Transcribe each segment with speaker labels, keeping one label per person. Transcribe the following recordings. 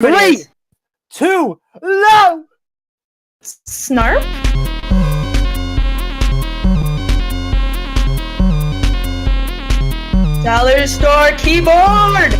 Speaker 1: 3, 2, no!
Speaker 2: Snarp? Dollar store keyboard!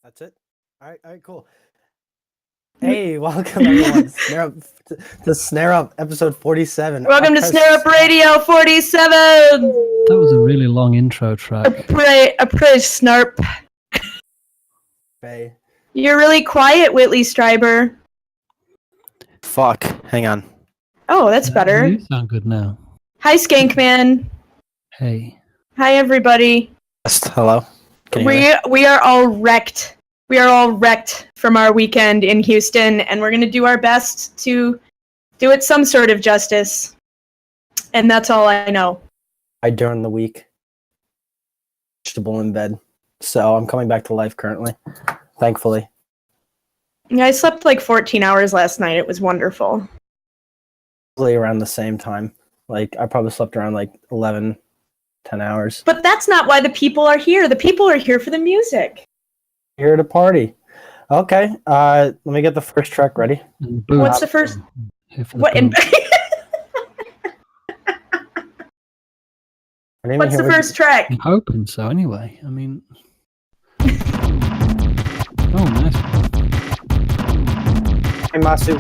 Speaker 1: That's it? Alright, cool. Hey, welcome everyone to Snareup episode 47.
Speaker 2: Welcome to Snareup Radio 47!
Speaker 3: That was a really long intro track.
Speaker 2: Après, Snarp.
Speaker 1: Hey.
Speaker 2: You're really quiet, Whitley Stryber.
Speaker 1: Fuck, hang on.
Speaker 2: Oh, that's better.
Speaker 3: You sound good now.
Speaker 2: Hi, Skankman.
Speaker 3: Hey.
Speaker 2: Hi, everybody.
Speaker 1: Hello? Can you hear me?
Speaker 2: We are all wrecked. We are all wrecked from our weekend in Houston, and we're going to do our best to do it some sort of justice. And that's all I know.
Speaker 1: During the week. Vegetable in bed. So I'm coming back to life currently. Thankfully.
Speaker 2: Yeah, I slept like 14 hours last night. It was wonderful.
Speaker 1: Probably around the same time. Like, I probably slept around like 11, 10 hours.
Speaker 2: But that's not why the people are here. The people are here for the music.
Speaker 1: Here to party. Okay, let me get the first track ready.
Speaker 2: What's the first? What? What's the first track?
Speaker 3: I'm hoping so. Anyway, I mean. Oh, nice.
Speaker 1: Hey, Masu.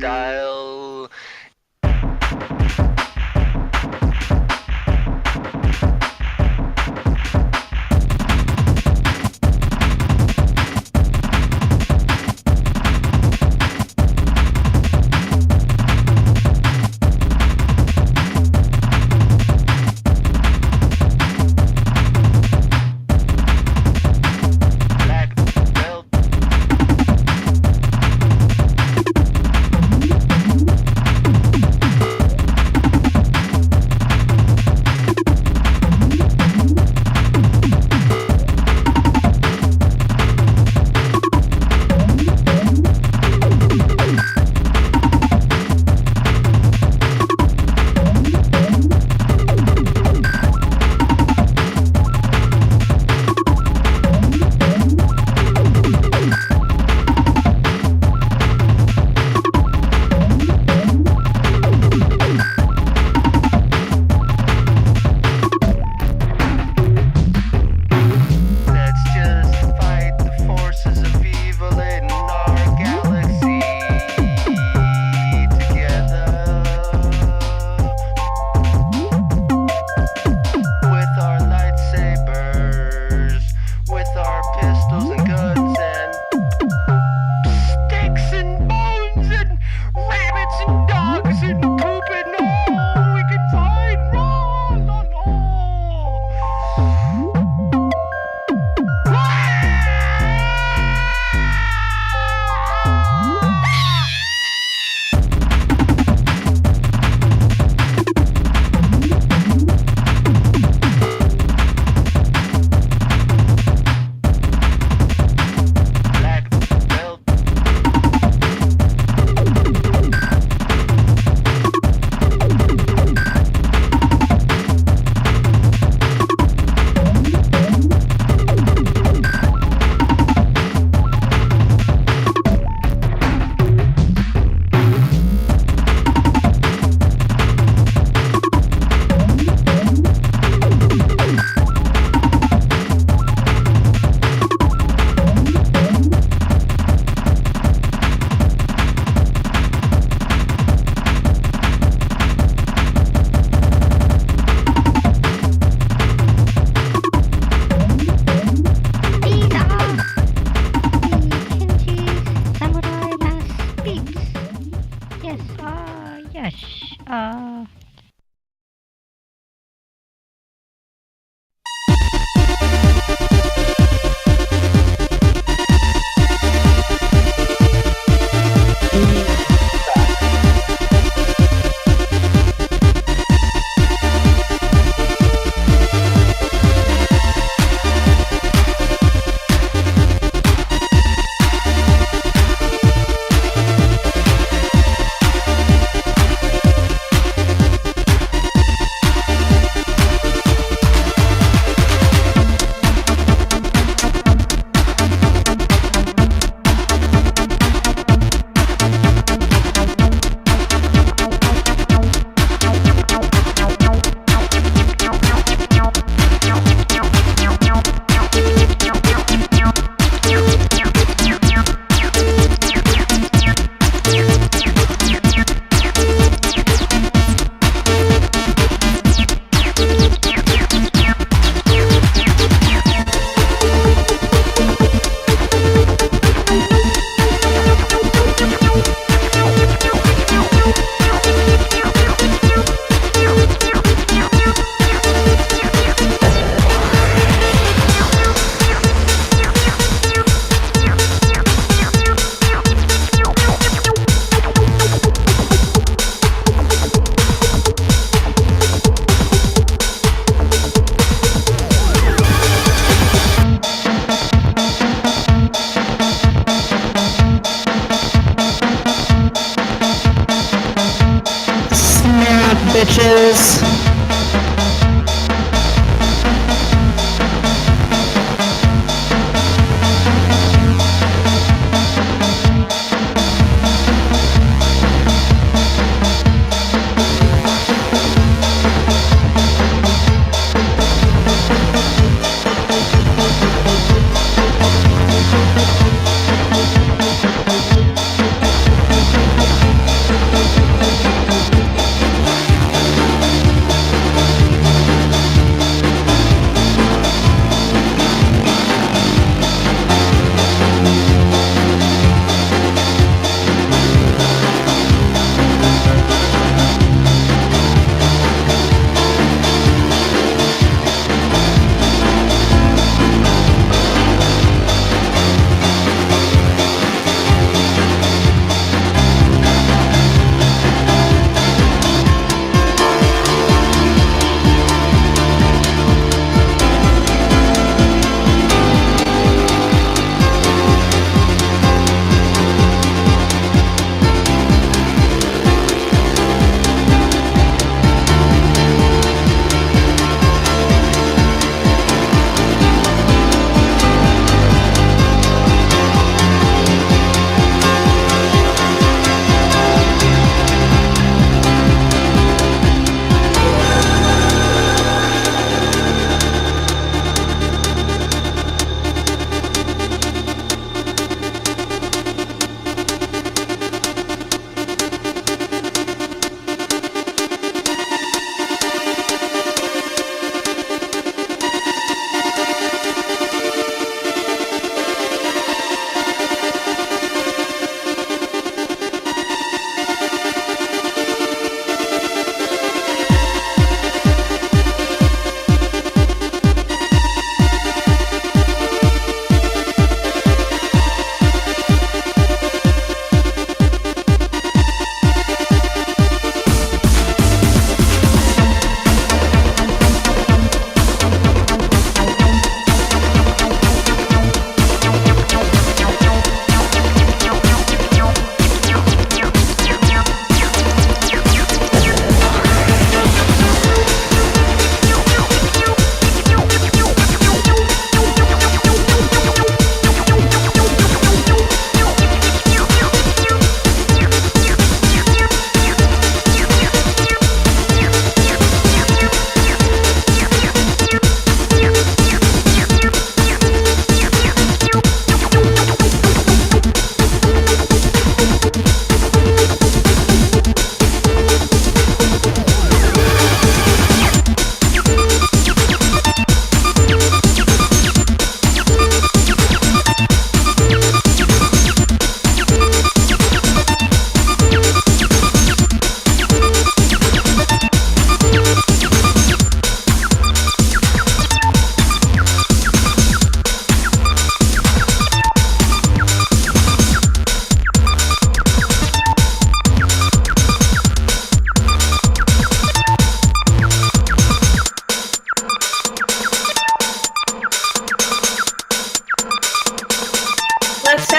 Speaker 4: style. Black belt.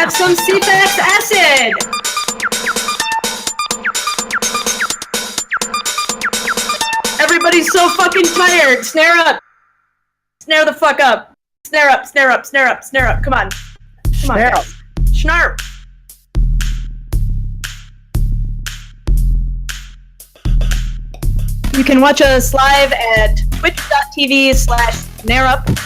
Speaker 2: have some Ceephax acid! Everybody's so fucking tired! Snare up! Snare the fuck up! Snare up, snare up, snare up, snare up, come on. Come on,
Speaker 1: Snare
Speaker 2: guys. Snarp! You can watch us live at twitch.tv/Snareup.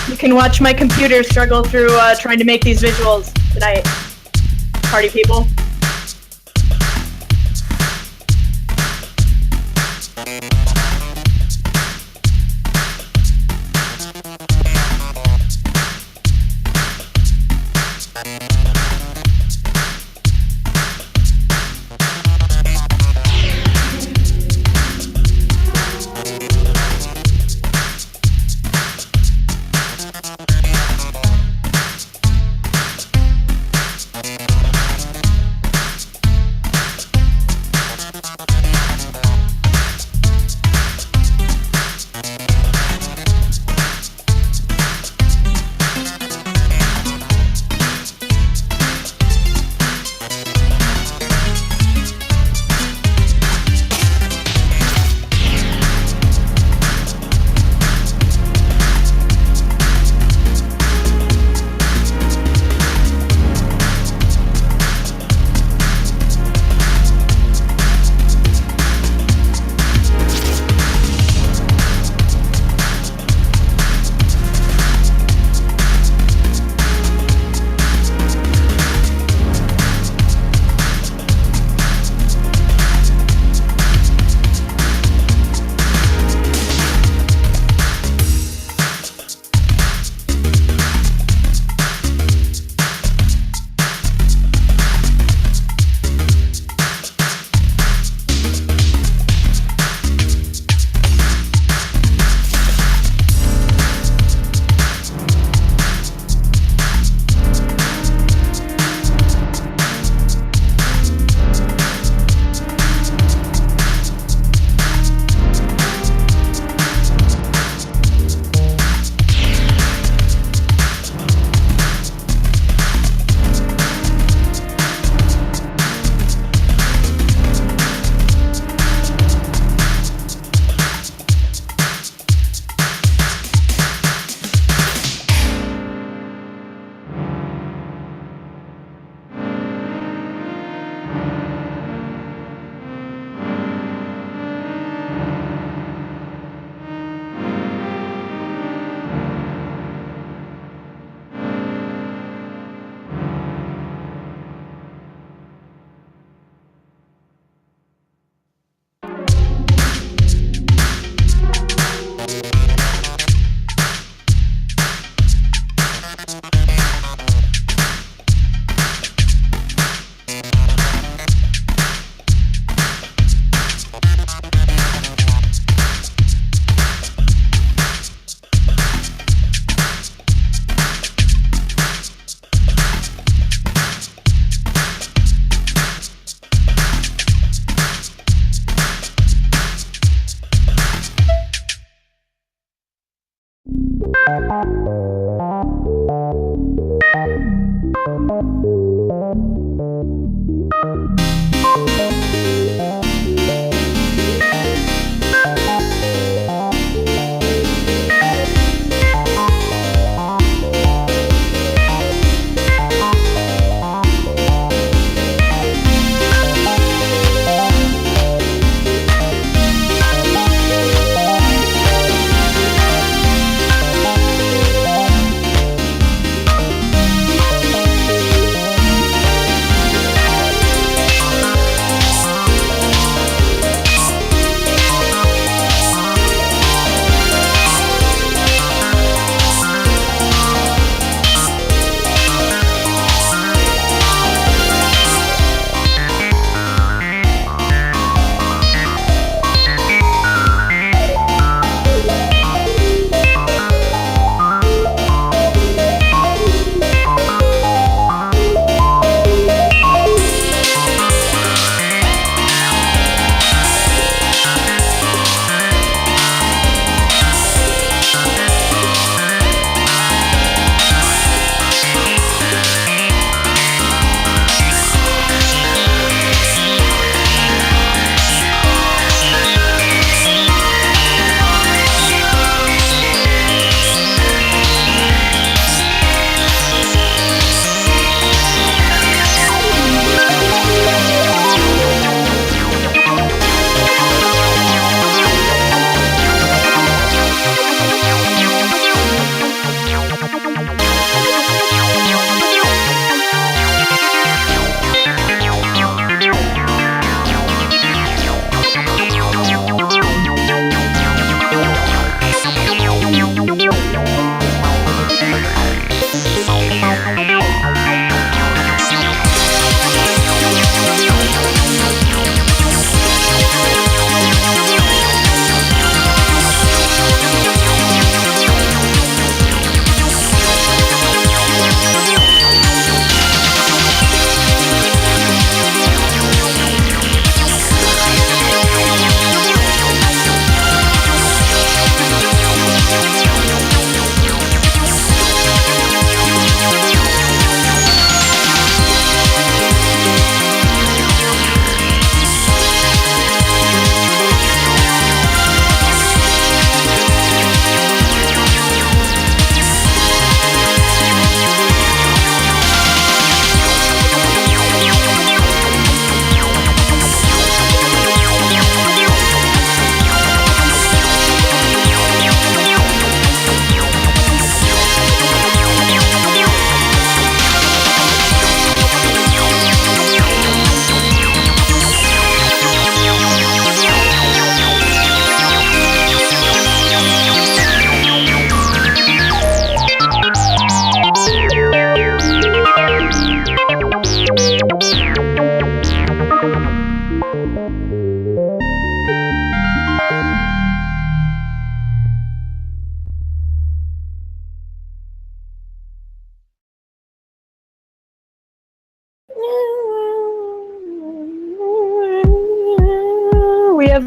Speaker 2: You can watch my computer struggle through trying to make these visuals tonight. Party people.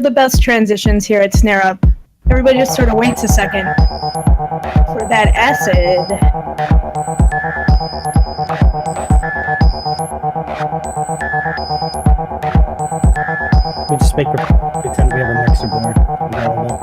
Speaker 2: the best transitions here at Snareup. Everybody just sort of waits a second for that acid.
Speaker 1: We just pretend we have a mixer board available.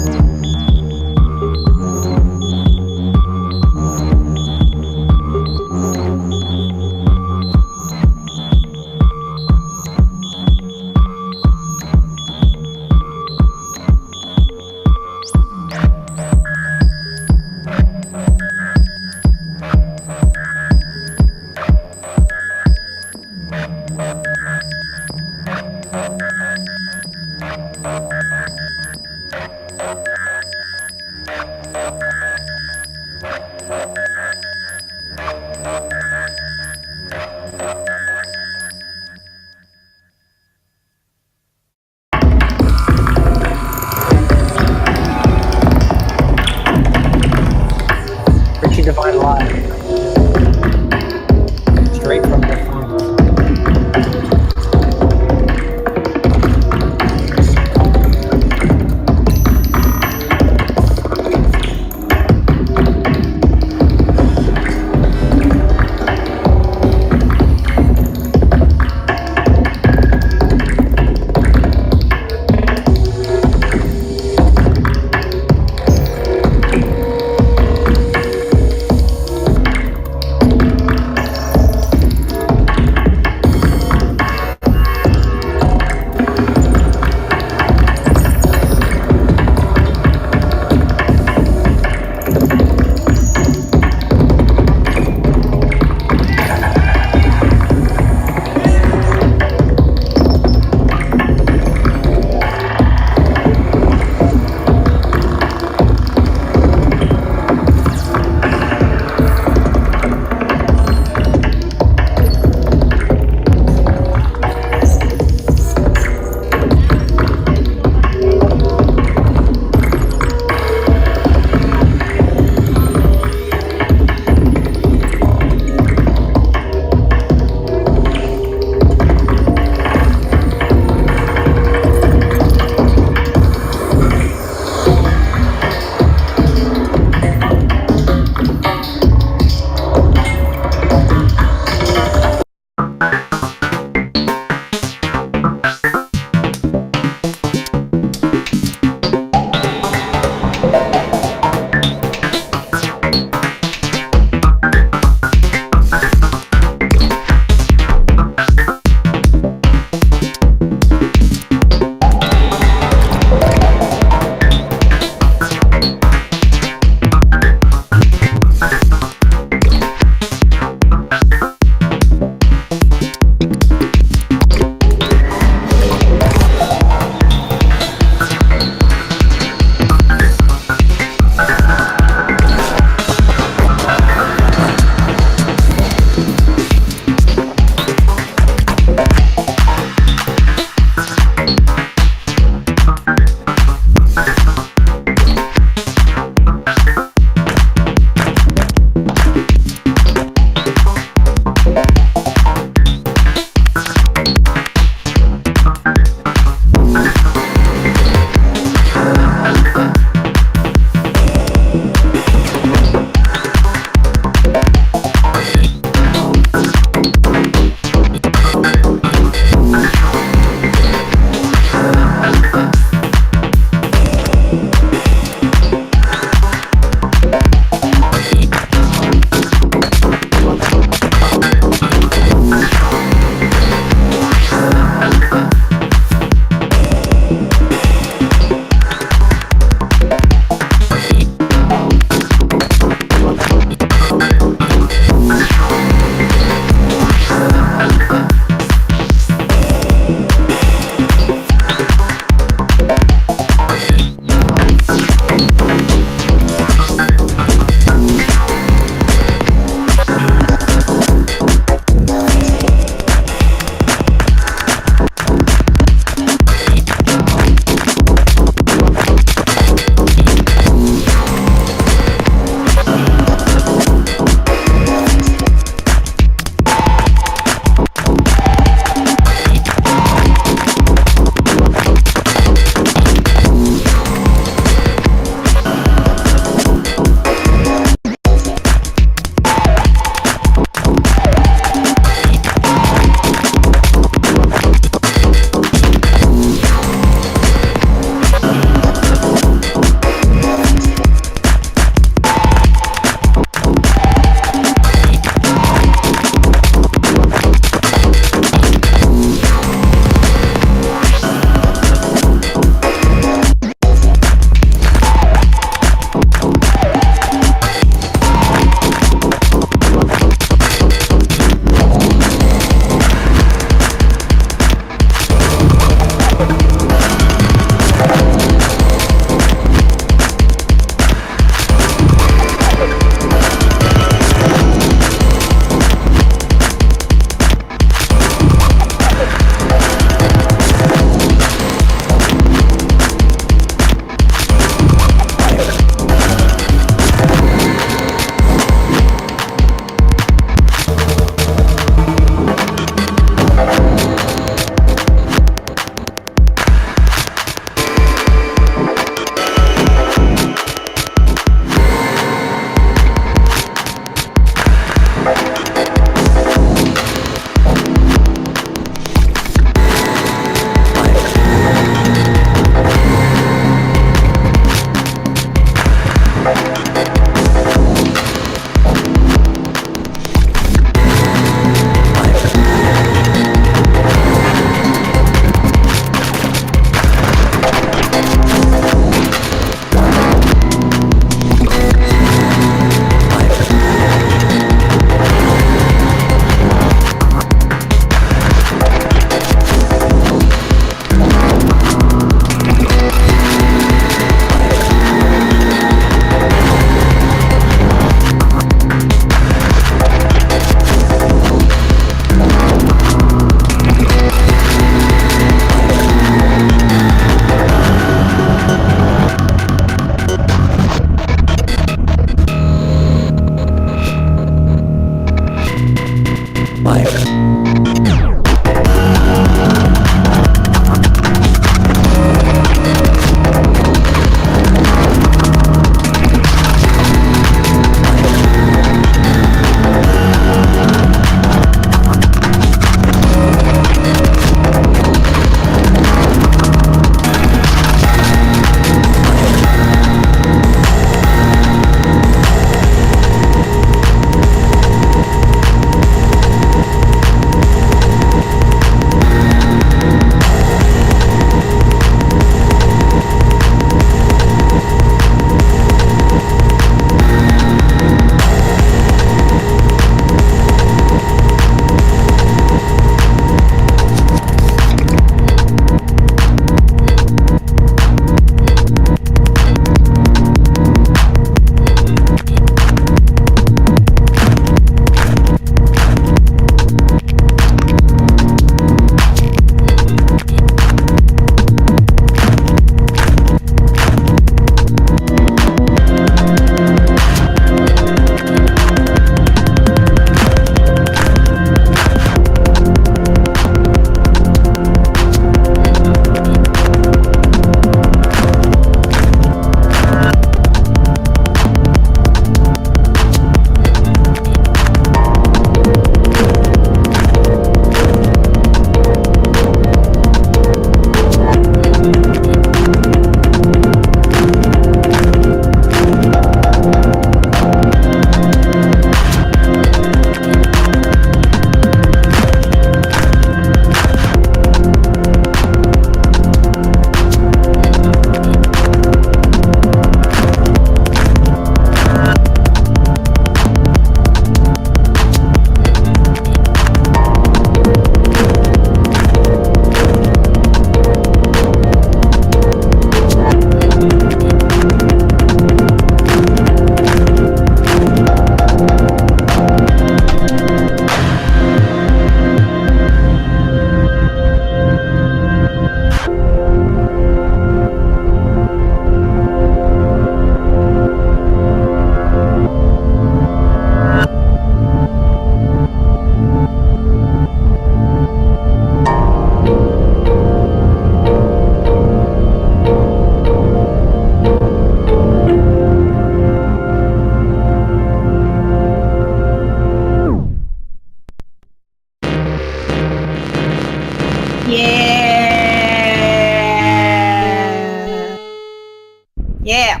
Speaker 2: Yeah.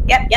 Speaker 2: Yep.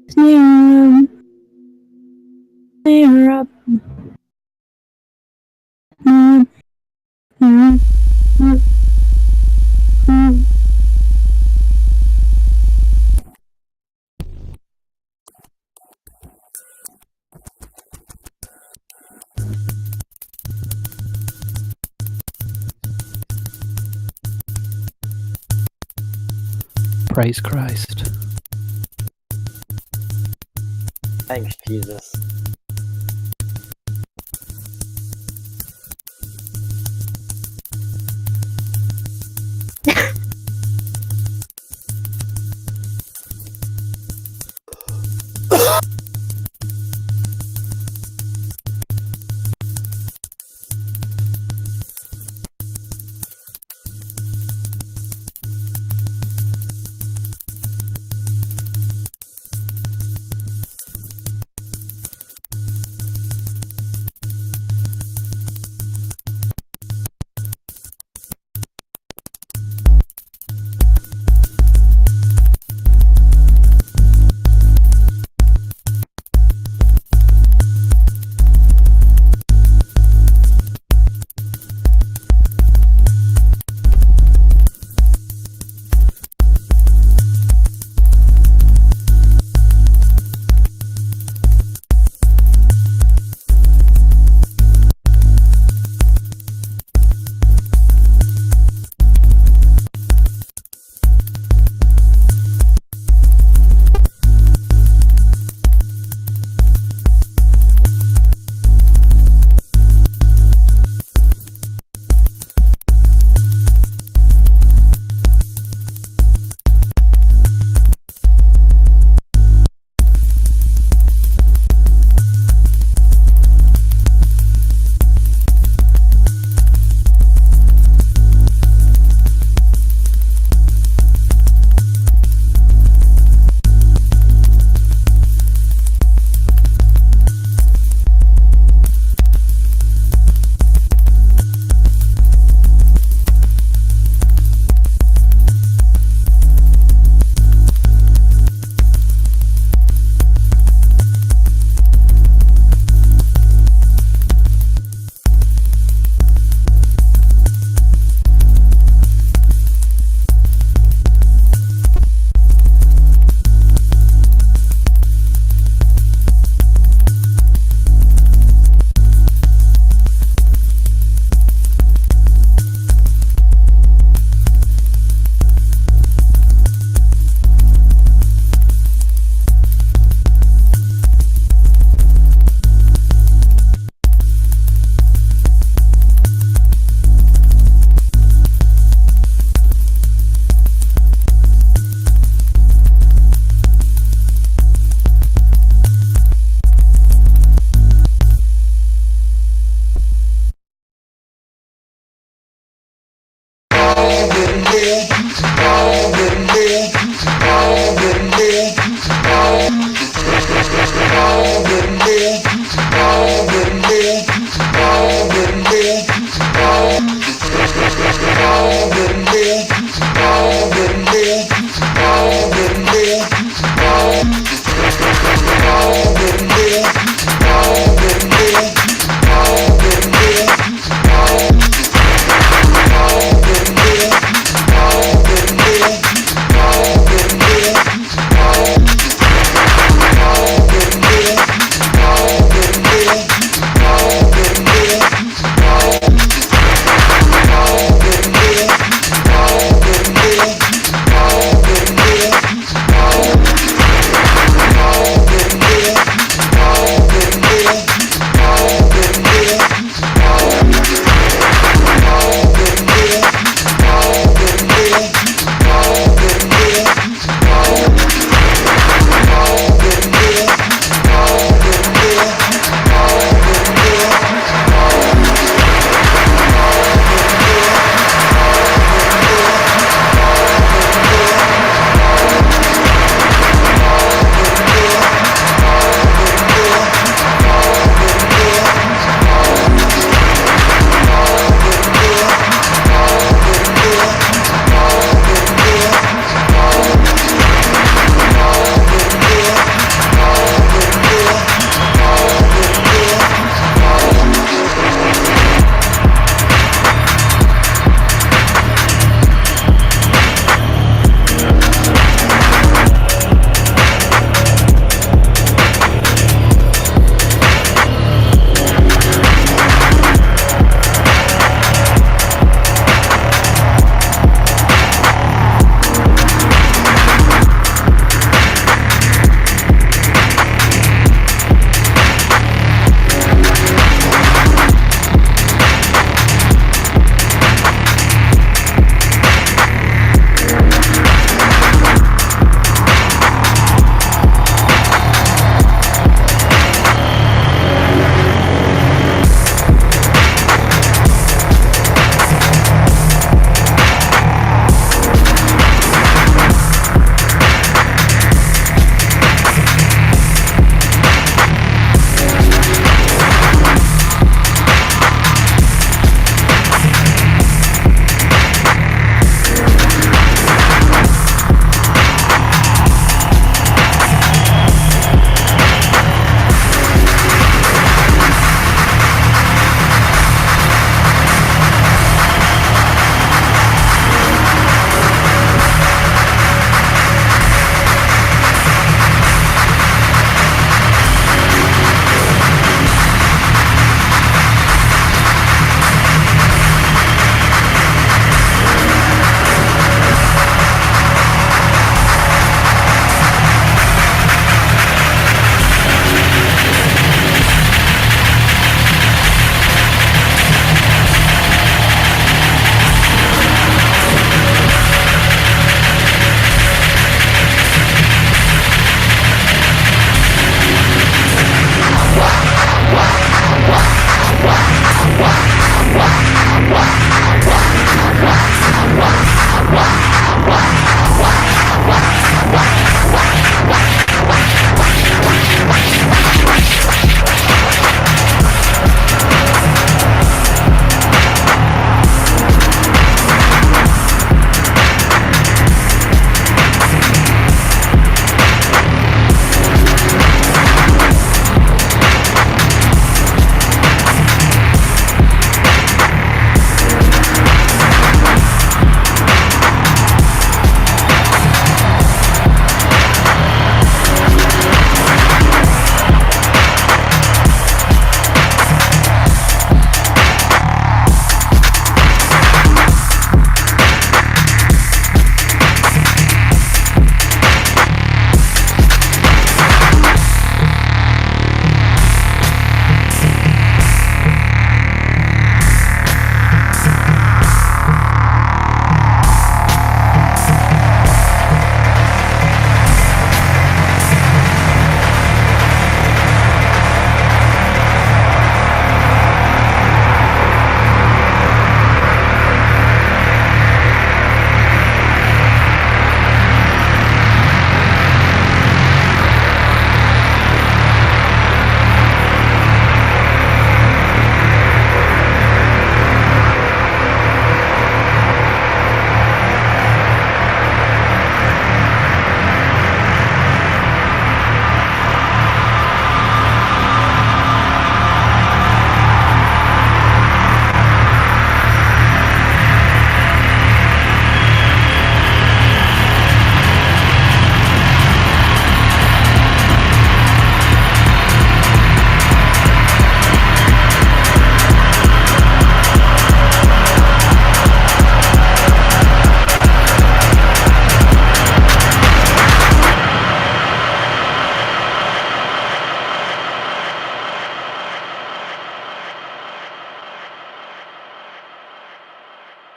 Speaker 2: Snareup. Snareup.
Speaker 3: Praise Christ.
Speaker 1: Thanks, Jesus.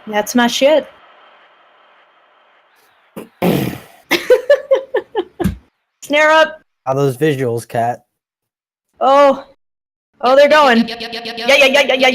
Speaker 2: That's my shit. Snareup.
Speaker 1: How those visuals, Cat?
Speaker 2: Oh, they're going. Yeah.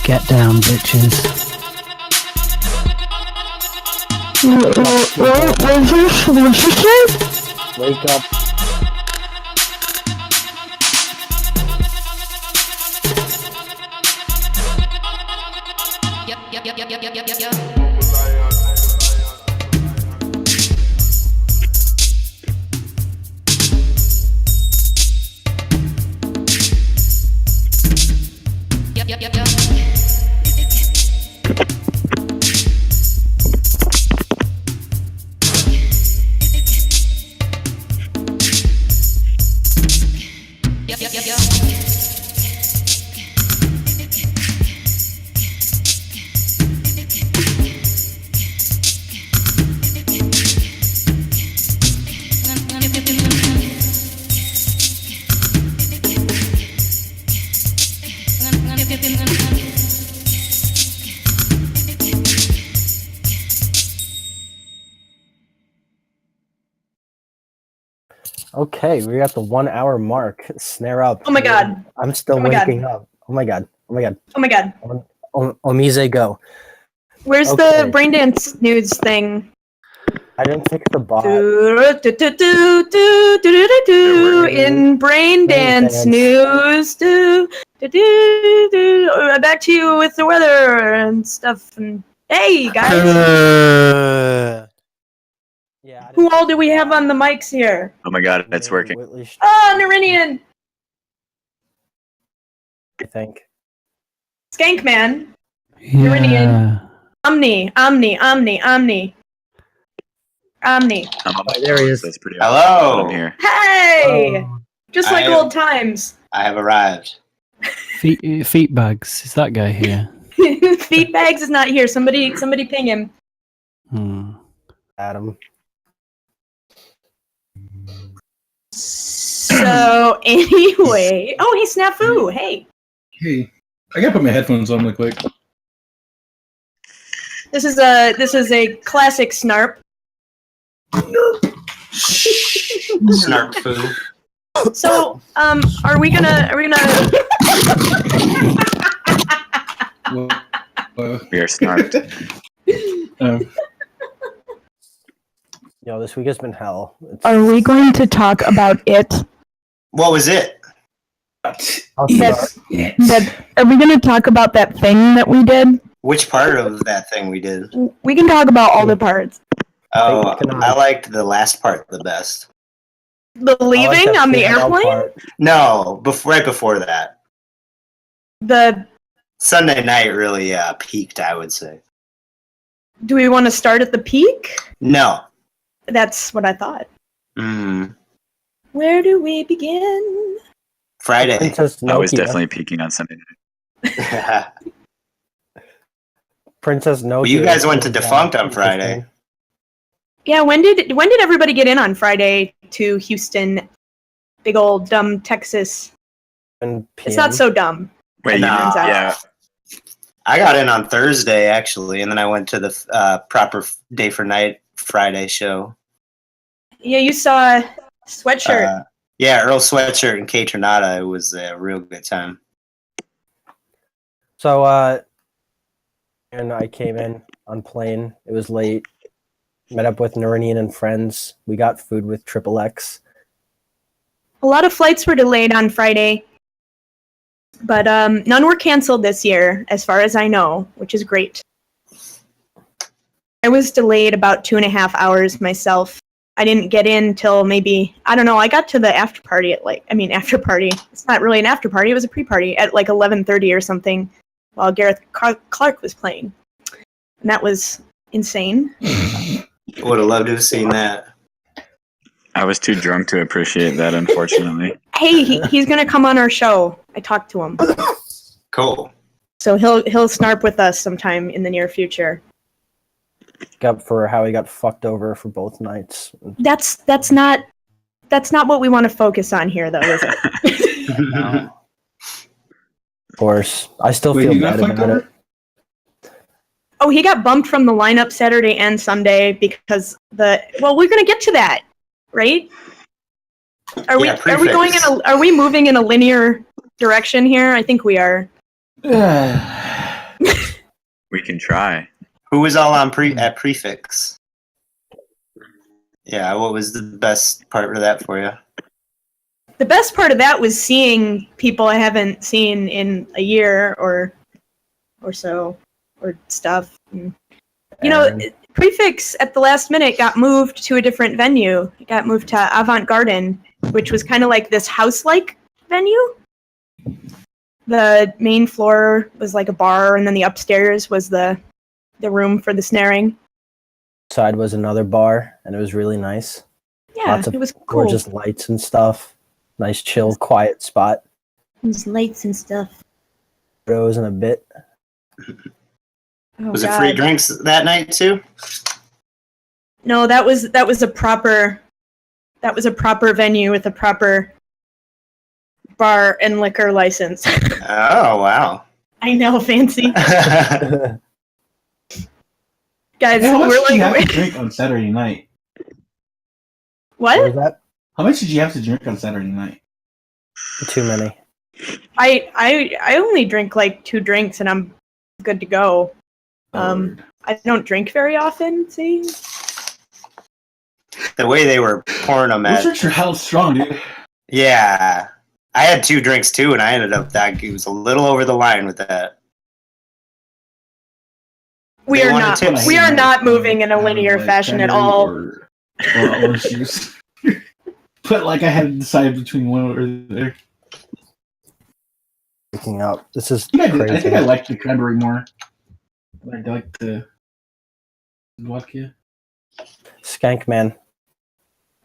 Speaker 3: Get down, bitches.
Speaker 1: Wake up. Okay, we're at the 1 hour mark. Snare up.
Speaker 2: Oh my god.
Speaker 1: I'm still waking up. Oh my god. Oh my god.
Speaker 2: Oh my god.
Speaker 1: Omize, go.
Speaker 2: Where's
Speaker 1: Okay.
Speaker 2: the brain dance news thing?
Speaker 1: I didn't fix the bot.
Speaker 2: In brain dance news. Back to you with the weather and stuff. And hey guys,
Speaker 1: Yeah.
Speaker 2: who all do we have on the mics here?
Speaker 4: Oh my god, it's working.
Speaker 2: Ah, Nerinian,
Speaker 1: I think.
Speaker 2: Skankman,
Speaker 3: Yeah.
Speaker 2: Omni.
Speaker 4: I'm on my
Speaker 1: there he
Speaker 4: phone,
Speaker 1: is.
Speaker 4: so it's pretty
Speaker 5: Hello.
Speaker 4: obvious that I'm here.
Speaker 2: Hey, just like
Speaker 5: I-
Speaker 2: old times.
Speaker 5: I have arrived.
Speaker 3: Feet bags. Is that guy here?
Speaker 2: Feet bags is not here. Somebody ping him.
Speaker 1: Adam.
Speaker 2: So anyway, oh hey Snafu, hey.
Speaker 6: Hey, I gotta put my headphones on real quick.
Speaker 2: This is a classic Snarp.
Speaker 5: Snarp foo.
Speaker 2: So, are we gonna?
Speaker 4: We are snarped.
Speaker 1: Yo, this week has been hell.
Speaker 2: Are we going to talk about it?
Speaker 5: What was it?
Speaker 1: I'll
Speaker 2: Yes.
Speaker 1: start.
Speaker 2: That are we going to talk about that thing that we did?
Speaker 5: Which part of that thing we did?
Speaker 2: We can talk about all the parts.
Speaker 5: Oh,
Speaker 1: Can
Speaker 5: I liked the last part the best.
Speaker 2: The
Speaker 1: I like
Speaker 2: leaving
Speaker 1: that
Speaker 2: on the
Speaker 1: piano
Speaker 2: airplane.
Speaker 1: part.
Speaker 5: No, right before that.
Speaker 2: The
Speaker 5: Sunday night really peaked, I would say.
Speaker 2: do we want to start at the peak?
Speaker 5: No.
Speaker 2: That's what I thought.
Speaker 5: Mm,
Speaker 2: Where do we begin?
Speaker 5: Friday.
Speaker 1: Princess
Speaker 4: I was
Speaker 1: Nokia.
Speaker 4: definitely peaking on Sunday night.
Speaker 1: Princess Nokia.
Speaker 5: Well, you guys went to
Speaker 1: was,
Speaker 5: Defunct on
Speaker 1: interesting.
Speaker 5: Friday.
Speaker 2: Yeah, when did everybody get in on Friday to Houston? Big old dumb Texas.
Speaker 1: And
Speaker 2: It's not so dumb.
Speaker 4: Wait,
Speaker 5: Nah.
Speaker 2: turns out.
Speaker 4: yeah.
Speaker 5: I got in on Thursday, actually, and then I went to the proper day for night Friday show.
Speaker 2: Yeah, you saw Sweatshirt.
Speaker 5: Yeah, Earl Sweatshirt and Kate Tronada. It was a real good time.
Speaker 1: So, and I came in on plane. It was late. Met up with Norinian and friends. We got food with XXX.
Speaker 2: A lot of flights were delayed on Friday, but none were canceled this year, as far as I know, which is great. I was delayed about 2.5 hours myself. I didn't get in till maybe, I don't know, I got to the after party at after party. It's not really an after party, it was a pre-party at like 11:30 or something while Gareth Clark was playing. And that was insane.
Speaker 5: Would have loved to have seen that.
Speaker 4: I was too drunk to appreciate that, unfortunately.
Speaker 2: Hey, he's gonna come on our show. I talked to him.
Speaker 5: Cool.
Speaker 2: So he'll snarp with us sometime in the near future.
Speaker 1: Up for how he got fucked over for both nights.
Speaker 2: That's not what we want to focus on here, though, is it?
Speaker 5: No.
Speaker 1: Of course, I still
Speaker 6: Wait,
Speaker 1: feel
Speaker 6: you got
Speaker 1: bad
Speaker 6: fucked
Speaker 1: about
Speaker 6: over?
Speaker 1: it.
Speaker 2: Oh, he got bumped from the lineup Saturday and Sunday because we're gonna get to that, right? Are we going in are we moving in a linear direction here? I think we are.
Speaker 4: We can try.
Speaker 5: Who was all on at Prefix? Yeah, what was the best part of that for you?
Speaker 2: The best part of that was seeing people I haven't seen in a year or so, or stuff. And, Prefix at the last minute got moved to a different venue. It got moved to Avant Garden, which was kind of like this house-like venue. The main floor was like a bar, and then the upstairs was the room for the snaring.
Speaker 1: Side was another bar, and it was really nice.
Speaker 2: Yeah,
Speaker 1: Lots of
Speaker 2: it was cool.
Speaker 1: gorgeous lights and stuff. Nice, chill, quiet spot.
Speaker 2: There's lights and stuff.
Speaker 1: Photos in a bit.
Speaker 2: Oh,
Speaker 5: Was it
Speaker 2: God.
Speaker 5: free drinks that night too?
Speaker 2: No, that was a proper venue with a proper bar and liquor license.
Speaker 5: Oh wow.
Speaker 2: I know, fancy. Guys,
Speaker 6: Hey, how much
Speaker 2: we're
Speaker 6: did you have to
Speaker 2: like
Speaker 6: drink on Saturday night?
Speaker 1: What was
Speaker 2: what?
Speaker 1: that?
Speaker 6: How much did you have to drink on Saturday night?
Speaker 1: Too many.
Speaker 2: I only drink like 2 drinks and I'm good to go.
Speaker 6: Lord.
Speaker 2: I don't drink very often, see?
Speaker 5: The way they were pouring them
Speaker 6: Those
Speaker 5: at.
Speaker 6: drinks are hell strong, dude.
Speaker 5: Yeah. I had 2 drinks too, and I ended up it was a little over the line with that.
Speaker 2: We
Speaker 5: They
Speaker 2: are
Speaker 5: wanted
Speaker 2: not
Speaker 5: tips.
Speaker 2: we are not moving in a linear fashion at all.
Speaker 6: Or orange juice. But like I had to decide between one or the other.
Speaker 1: Picking up. This is
Speaker 6: I think
Speaker 1: crazy.
Speaker 6: I like the cranberry more. I like the vodka.
Speaker 1: Skank man.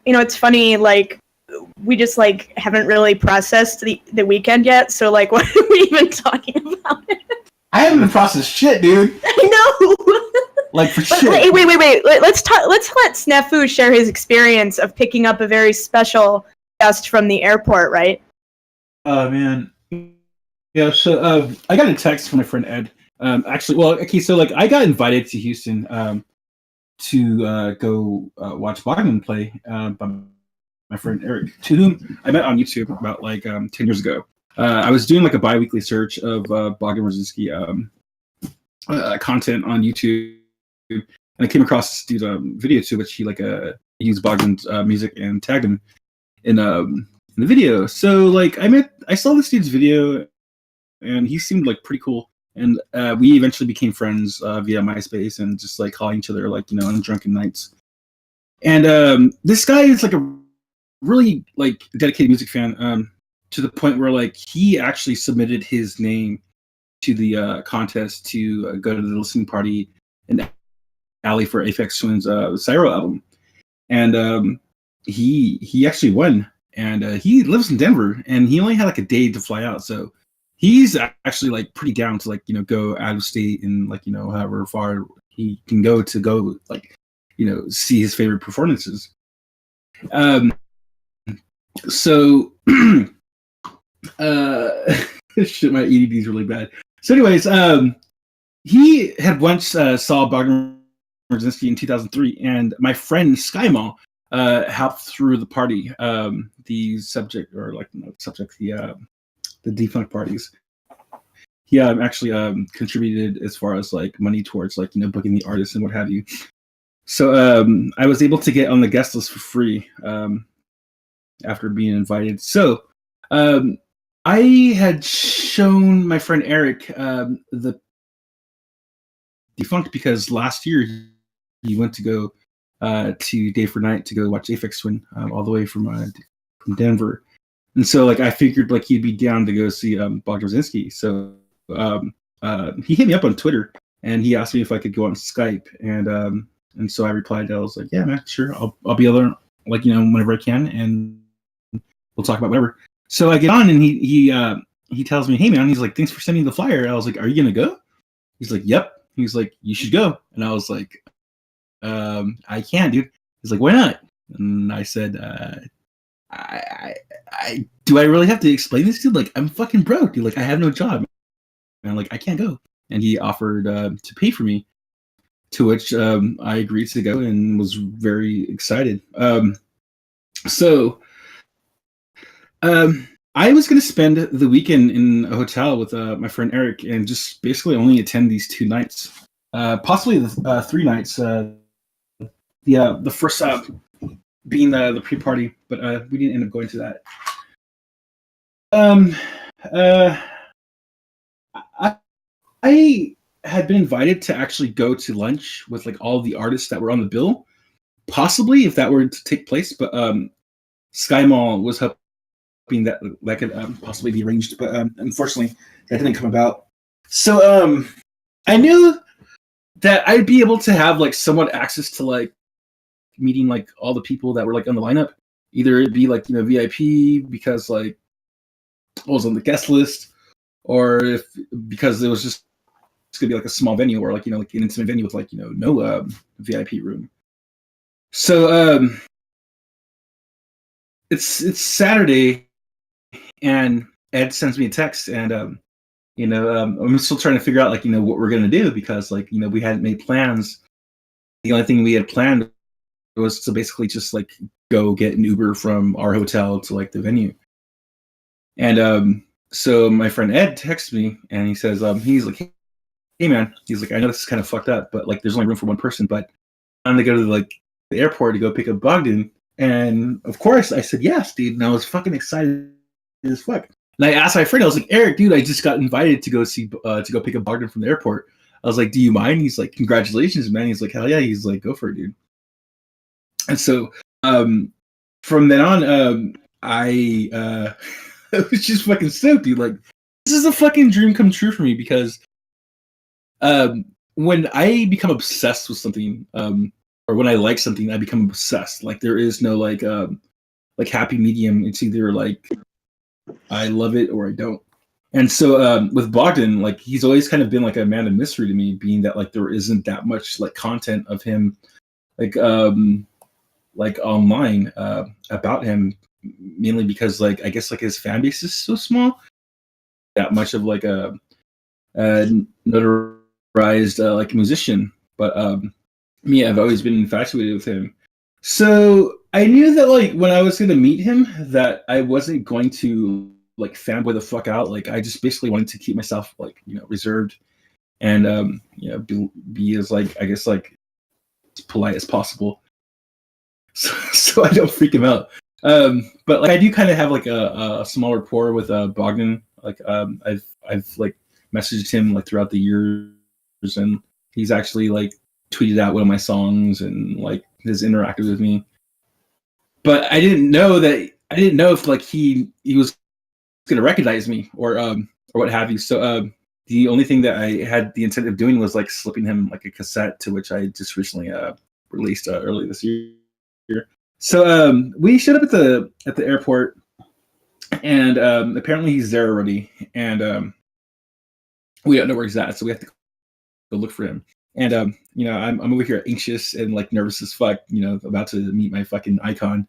Speaker 2: You know, it's funny, like we just like haven't really processed the weekend yet, so like what are we even talking about?
Speaker 6: I haven't even processed shit, dude.
Speaker 2: I know.
Speaker 6: Like for
Speaker 2: But
Speaker 6: shit.
Speaker 2: wait. Let's let Snafu share his experience of picking up a very special guest from the airport, right?
Speaker 6: Oh man. Yeah, so I got a text from my friend Ed. So like I got invited to Houston to go watch Bogdan play by my friend Eric, to whom I met on YouTube about like 10 years ago. I was doing like a bi-weekly search of Bogdan Raczynski content on YouTube, and I came across this dude's video to which he used Bogdan's music and tagged him in the video. So like I saw this dude's video, and he seemed like pretty cool. And we eventually became friends via MySpace and just like calling each other like on drunken nights. And this guy is like a really like dedicated music fan, to the point where like he actually submitted his name to the contest to go to the listening party in Alley for Aphex Twin's Snareup album. And he actually won. And he lives in Denver, and he only had like a day to fly out, so he's actually like pretty down to like go out of state and like however far he can go to like see his favorite performances. So shit, my EDD is really bad. So anyways, he had once saw Bogdan Raczynski in 2003, and my friend SkyMall helped through the party, the subject, or like subject, the defunct parties. He actually contributed as far as like money towards like booking the artists and what have you. So I was able to get on the guest list for free after being invited. So I had shown my friend Eric the Defunkt because last year he went to go to Day for Night to go watch Ceephax Twin all the way from Denver. And so like I figured like he'd be down to go see Bogdan Raczynski. So he hit me up on Twitter, and he asked me if I could go on Skype, and so I replied. I was like, yeah, man, sure, I'll be able to, like whenever I can, and we'll talk about whatever. So I get on, and he tells me, hey man, he's like, thanks for sending the flyer. I was like, are you gonna go? He's like, yep. He's like, you should go. And I was like, I can't, dude. He's like, why not? And I said, do I really have to explain this, dude? Like, I'm fucking broke, dude. Like, I have no job, and like I can't go. And he offered to pay for me, to which I agreed to go and was very excited. So I was going to spend the weekend in a hotel with my friend Eric and just basically only attend these 2 nights, possibly the 3 nights. The first being the pre-party, but we didn't end up going to that. I had been invited to actually go to lunch with like all the artists that were on the bill, possibly if that were to take place. But SkyMall was hoping that could possibly be arranged, but unfortunately that didn't come about. So I knew that I'd be able to have like somewhat access to like meeting like all the people that were like on the lineup. Either it'd be like VIP because like I was on the guest list, or if because it was just it's gonna be like a small venue or like like an intimate venue with like no VIP room. So it's Saturday, and Ed sends me a text, and I'm still trying to figure out like what we're gonna do, because like we hadn't made plans. The only thing we had planned was to basically just like go get an Uber from our hotel to like the venue. And so my friend Ed texts me, and he says he's like, hey man, he's like, I know this is kind of fucked up, but like there's only room for one person, but I'm gonna go to like the airport to go pick up Bogdan. And of course I said yes, dude, and I was fucking excited as fuck. And I asked my friend, I was like, Eric, dude, I just got invited to go pick up Bogdan from the airport. I was like, do you mind? He's like, congratulations, man. He's like, hell yeah. He's like, go for it, dude. And so from then on, I was just fucking stoked, dude. Like, this is a fucking dream come true for me, because when I become obsessed with something, or when I like something, I become obsessed. Like, there is no like happy medium. It's either like I love it or I don't. And so with Bogdan, like he's always kind of been like a man of mystery to me, being that like there isn't that much like content of him like online about him, mainly because like I guess like his fan base is so small, that much of like a notarized like musician. But me, I've always been infatuated with him. So I knew that like when I was gonna meet him, that I wasn't going to like fanboy the fuck out. Like I just basically wanted to keep myself like reserved and be as like I guess like as polite as possible, so I don't freak him out. But like I do kind of have like a small rapport with Bogdan. Like I've like messaged him like throughout the years, and he's actually like tweeted out one of my songs and like has interacted with me. But I didn't know if like he was gonna recognize me or what have you. So the only thing that I had the intent of doing was like slipping him like a cassette, to which I just recently released early this year. So we showed up at the airport, and apparently he's there already, and we don't know where he's at, so we have to go look for him. And I'm over here anxious and like nervous as fuck, about to meet my fucking icon.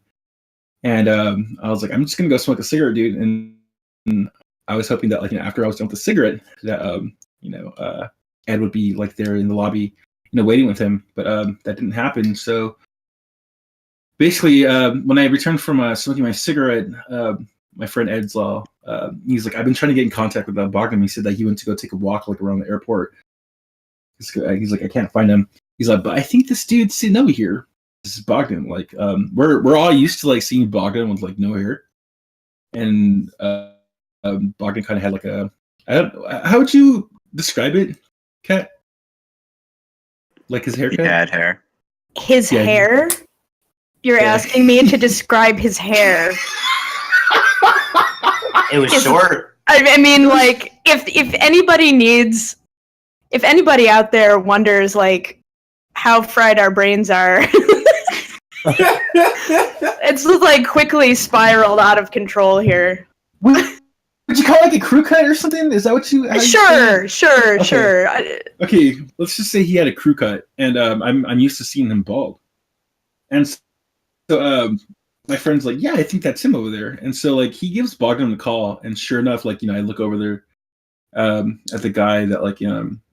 Speaker 6: And I was like, I'm just gonna go smoke a cigarette, dude. And I was hoping that like after I was done with the cigarette, that Ed would be like there in the lobby, waiting with him. But that didn't happen. So basically, when I returned from smoking my cigarette, my friend Ed's he's like, I've been trying to get in contact with Bogdan. He said that he went to go take a walk like around the airport. He's like, I can't find him. He's like, but I think this dude's sitting over here. This is Bogdan. Like, we're all used to like seeing Bogdan with like no hair, and Bogdan kind of had like how would you describe it, Kat? Like his haircut?
Speaker 4: He had hair.
Speaker 2: His hair? You're asking me to describe his hair.
Speaker 5: It was short.
Speaker 2: I mean, like, if anybody out there wonders like how fried our brains are, it's just like quickly spiraled out of control here.
Speaker 6: Would you call it like a crew cut or something? Is that what you?
Speaker 2: Sure.
Speaker 6: Okay, let's just say he had a crew cut, and I'm used to seeing him bald, and so my friend's like, yeah, I think that's him over there, and so like he gives Bogdan a call, and sure enough, like I look over there at the guy that like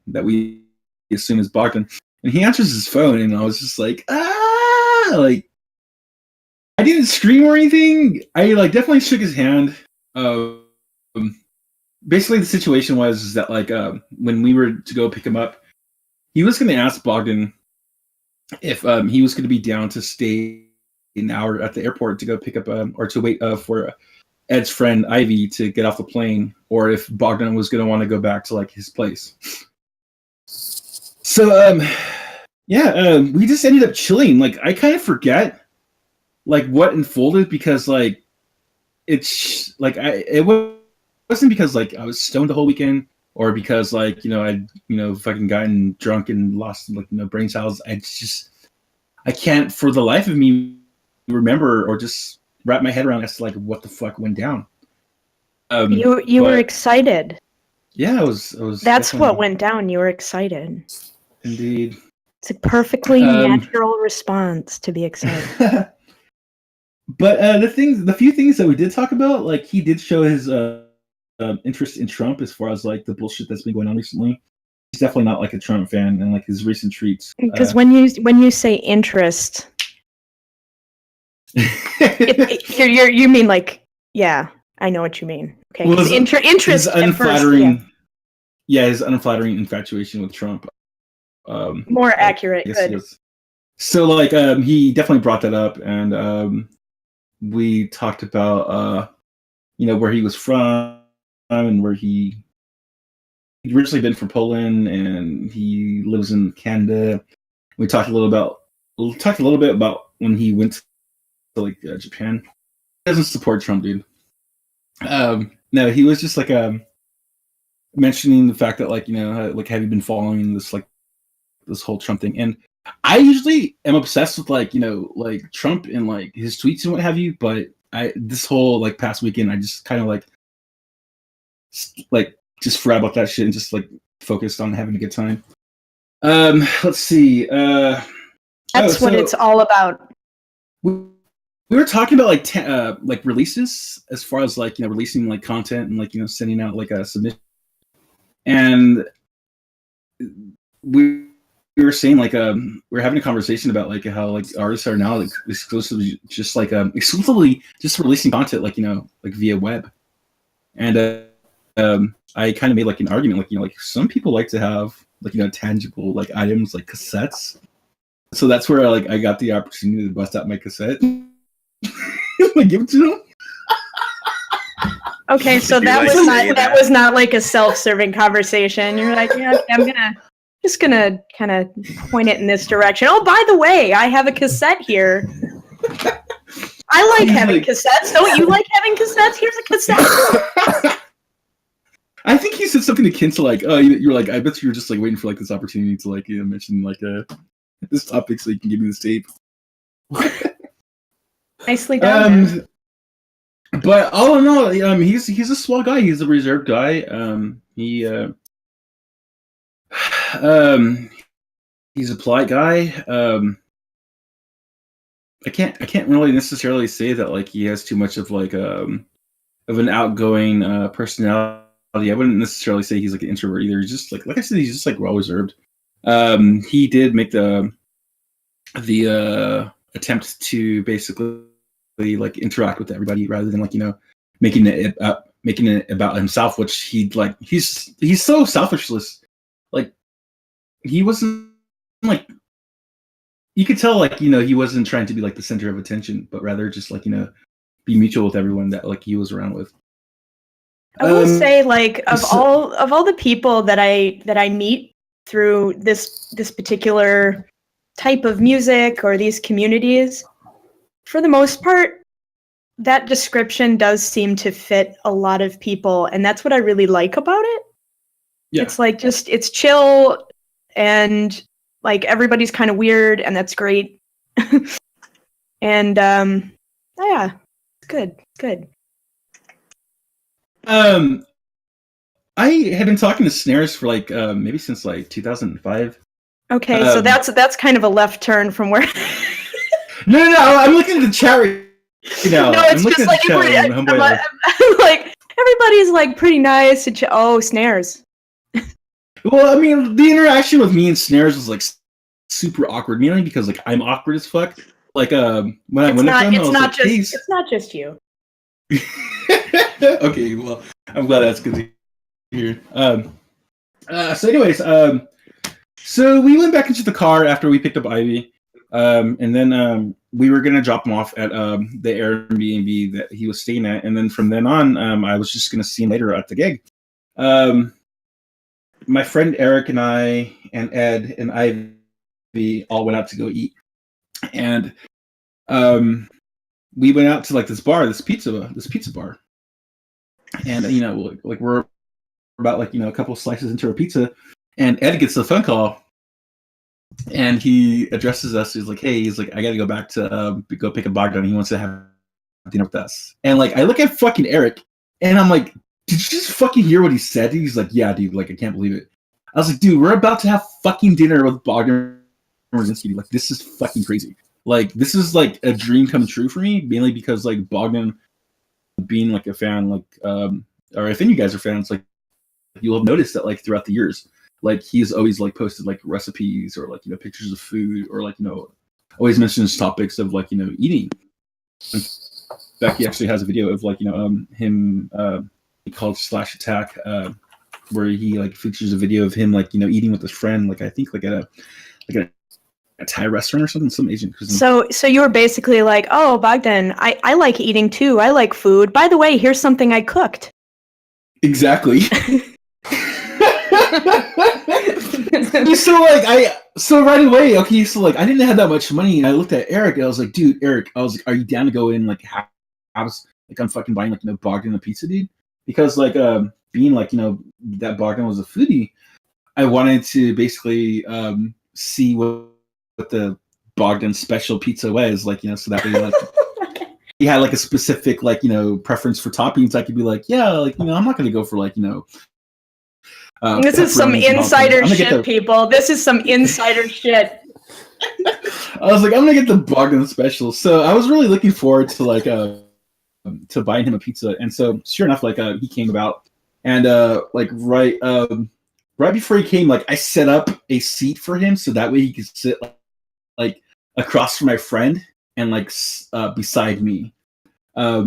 Speaker 6: that we assume is Bogdan, and he answers his phone, and I was just like, like I didn't scream or anything. I like definitely shook his hand. Basically the situation was that like when we were to go pick him up, he was going to ask Bogdan if he was going to be down to stay an hour at the airport to go pick up or to wait for Ed's friend Ivy to get off the plane, or if Bogdan was going to want to go back to like his place. So we just ended up chilling. Like I kind of forget like what unfolded, because like it's like it wasn't because like I was stoned the whole weekend, or because like I'd fucking gotten drunk and lost like brain cells. I can't for the life of me remember or just wrap my head around as to like what the fuck went down.
Speaker 2: You were excited.
Speaker 6: Yeah, I was.
Speaker 2: That's what went down. You were excited.
Speaker 6: Indeed.
Speaker 2: It's a perfectly natural response to be excited.
Speaker 6: But the few things that we did talk about, like he did show his interest in Trump as far as like the bullshit that's been going on recently. He's definitely not like a Trump fan, and like his recent tweets.
Speaker 2: Because when you say interest, you mean like, yeah, I know what you mean. Okay, well, interest
Speaker 6: his unflattering, first, his unflattering infatuation with Trump.
Speaker 2: More accurate. Good.
Speaker 6: So like he definitely brought that up, and we talked about where he was from and where he'd originally been from Poland, and he lives in Canada. We talked a little bit about when he went to like Japan. He doesn't support Trump, dude. No, he was just like mentioning the fact that like like have you been following this whole Trump thing? And I usually am obsessed with like Trump and like his tweets and what have you, but this whole like past weekend I just kind of like just forgot about that shit and just like focused on having a good time. Let's see.
Speaker 2: That's what it's all about.
Speaker 6: We were talking about like releases as far as like releasing like content and like sending out like a submission, and we we were saying like we were having a conversation about like how like artists are now like exclusively just releasing content like like via web, and I kind of made like an argument like some people like to have like tangible like items like cassettes, so that's where I got the opportunity to bust out my cassette, like give it to them.
Speaker 2: Okay, so
Speaker 4: Did you, like,
Speaker 2: that
Speaker 4: say that?
Speaker 2: was not like a self-serving conversation. You're like, yeah, okay, I'm just gonna kind of point it in this direction. Oh, by the way, I have a cassette here. I like having cassettes. Don't you like having cassettes? Here's a cassette.
Speaker 6: I think he said something akin to like, oh, you're like, I bet you were just like waiting for like this opportunity to like mention like this topic so you can give me this tape.
Speaker 2: Nicely done. man.
Speaker 6: But all in all, he's a swell guy. He's a reserved guy. He's a polite guy. I can't really necessarily say that like he has too much of like of an outgoing personality. I wouldn't necessarily say he's like an introvert either. He's just like I said, he's just like well reserved. He did make the attempt to basically like interact with everybody rather than like making it about himself, which he's so selfishless. Like he wasn't like, you could tell like he wasn't trying to be like the center of attention, but rather just like be mutual with everyone that like he was around with.
Speaker 2: I will say, like, of all the people that I meet through this particular type of music or these communities, for the most part, that description does seem to fit a lot of people, and that's what I really like about it. Yeah. It's like it's chill, and like everybody's kind of weird, and that's great. And yeah, it's good.
Speaker 6: I had been talking to Snares for like maybe since like 2005.
Speaker 2: Okay, so that's kind of a left turn from where.
Speaker 6: No, I'm looking at the chat right now.
Speaker 2: No, it's just like I'm like everybody's like pretty nice. Oh, Snares.
Speaker 6: Well, I mean, the interaction with me and Snares was like super awkward, mainly because like I'm awkward as fuck. Like when I went up to him, I was like,
Speaker 2: it's not just you.
Speaker 6: Okay, well, I'm glad that's good to hear. So anyways, so we went back into the car after we picked up Ivy, and then we were gonna drop him off at the Airbnb that he was staying at, and then from then on, I was just gonna see him later at the gig. My friend Eric and I and Ed and Ivy all went out to go eat, and we went out to like this pizza bar. And like we're about like a couple slices into our pizza, and Ed gets the phone call, and he addresses us. He's like, "Hey," he's like, "I gotta go back to go pick up Bogdan. He wants to have dinner with us." And like, I look at fucking Eric, and I'm like, "Did you just fucking hear what he said?" He's like, "Yeah, dude. Like, I can't believe it." I was like, "Dude, we're about to have fucking dinner with Bogdan Raczynski. Like, this is fucking crazy. Like, this is like a dream come true for me, mainly because like Bogdan." Being like a fan, like or if any of you guys are fans, like you'll have noticed that like throughout the years, like he's always like posted like recipes or like pictures of food, or like always mentions topics of like eating. In fact, he actually has a video of like him called /attack where he like features a video of him like eating with his friend, like I think like at a Thai restaurant or something, some Asian cuisine.
Speaker 2: So you were basically like, oh, Bogdan, I like eating too. I like food. By the way, here's something I cooked.
Speaker 6: Exactly. So right away, okay, so like I didn't have that much money, and I looked at Eric, and I was like, dude, Eric, I was like, are you down to go in like have like I'm fucking buying like Bogdan a pizza, dude? Because like being like that Bogdan was a foodie, I wanted to basically see what the Bogdan special pizza was, like so that way like he had like a specific like preference for toppings. I could be like, yeah, like I'm not gonna go for like
Speaker 2: this is some insider shit, people. This is some insider shit.
Speaker 6: I was like, I'm gonna get the Bogdan special. So I was really looking forward to like to buying him a pizza, and so sure enough, like he came about, and like right right before he came, like I set up a seat for him so that way he could sit like across from my friend and like beside me. So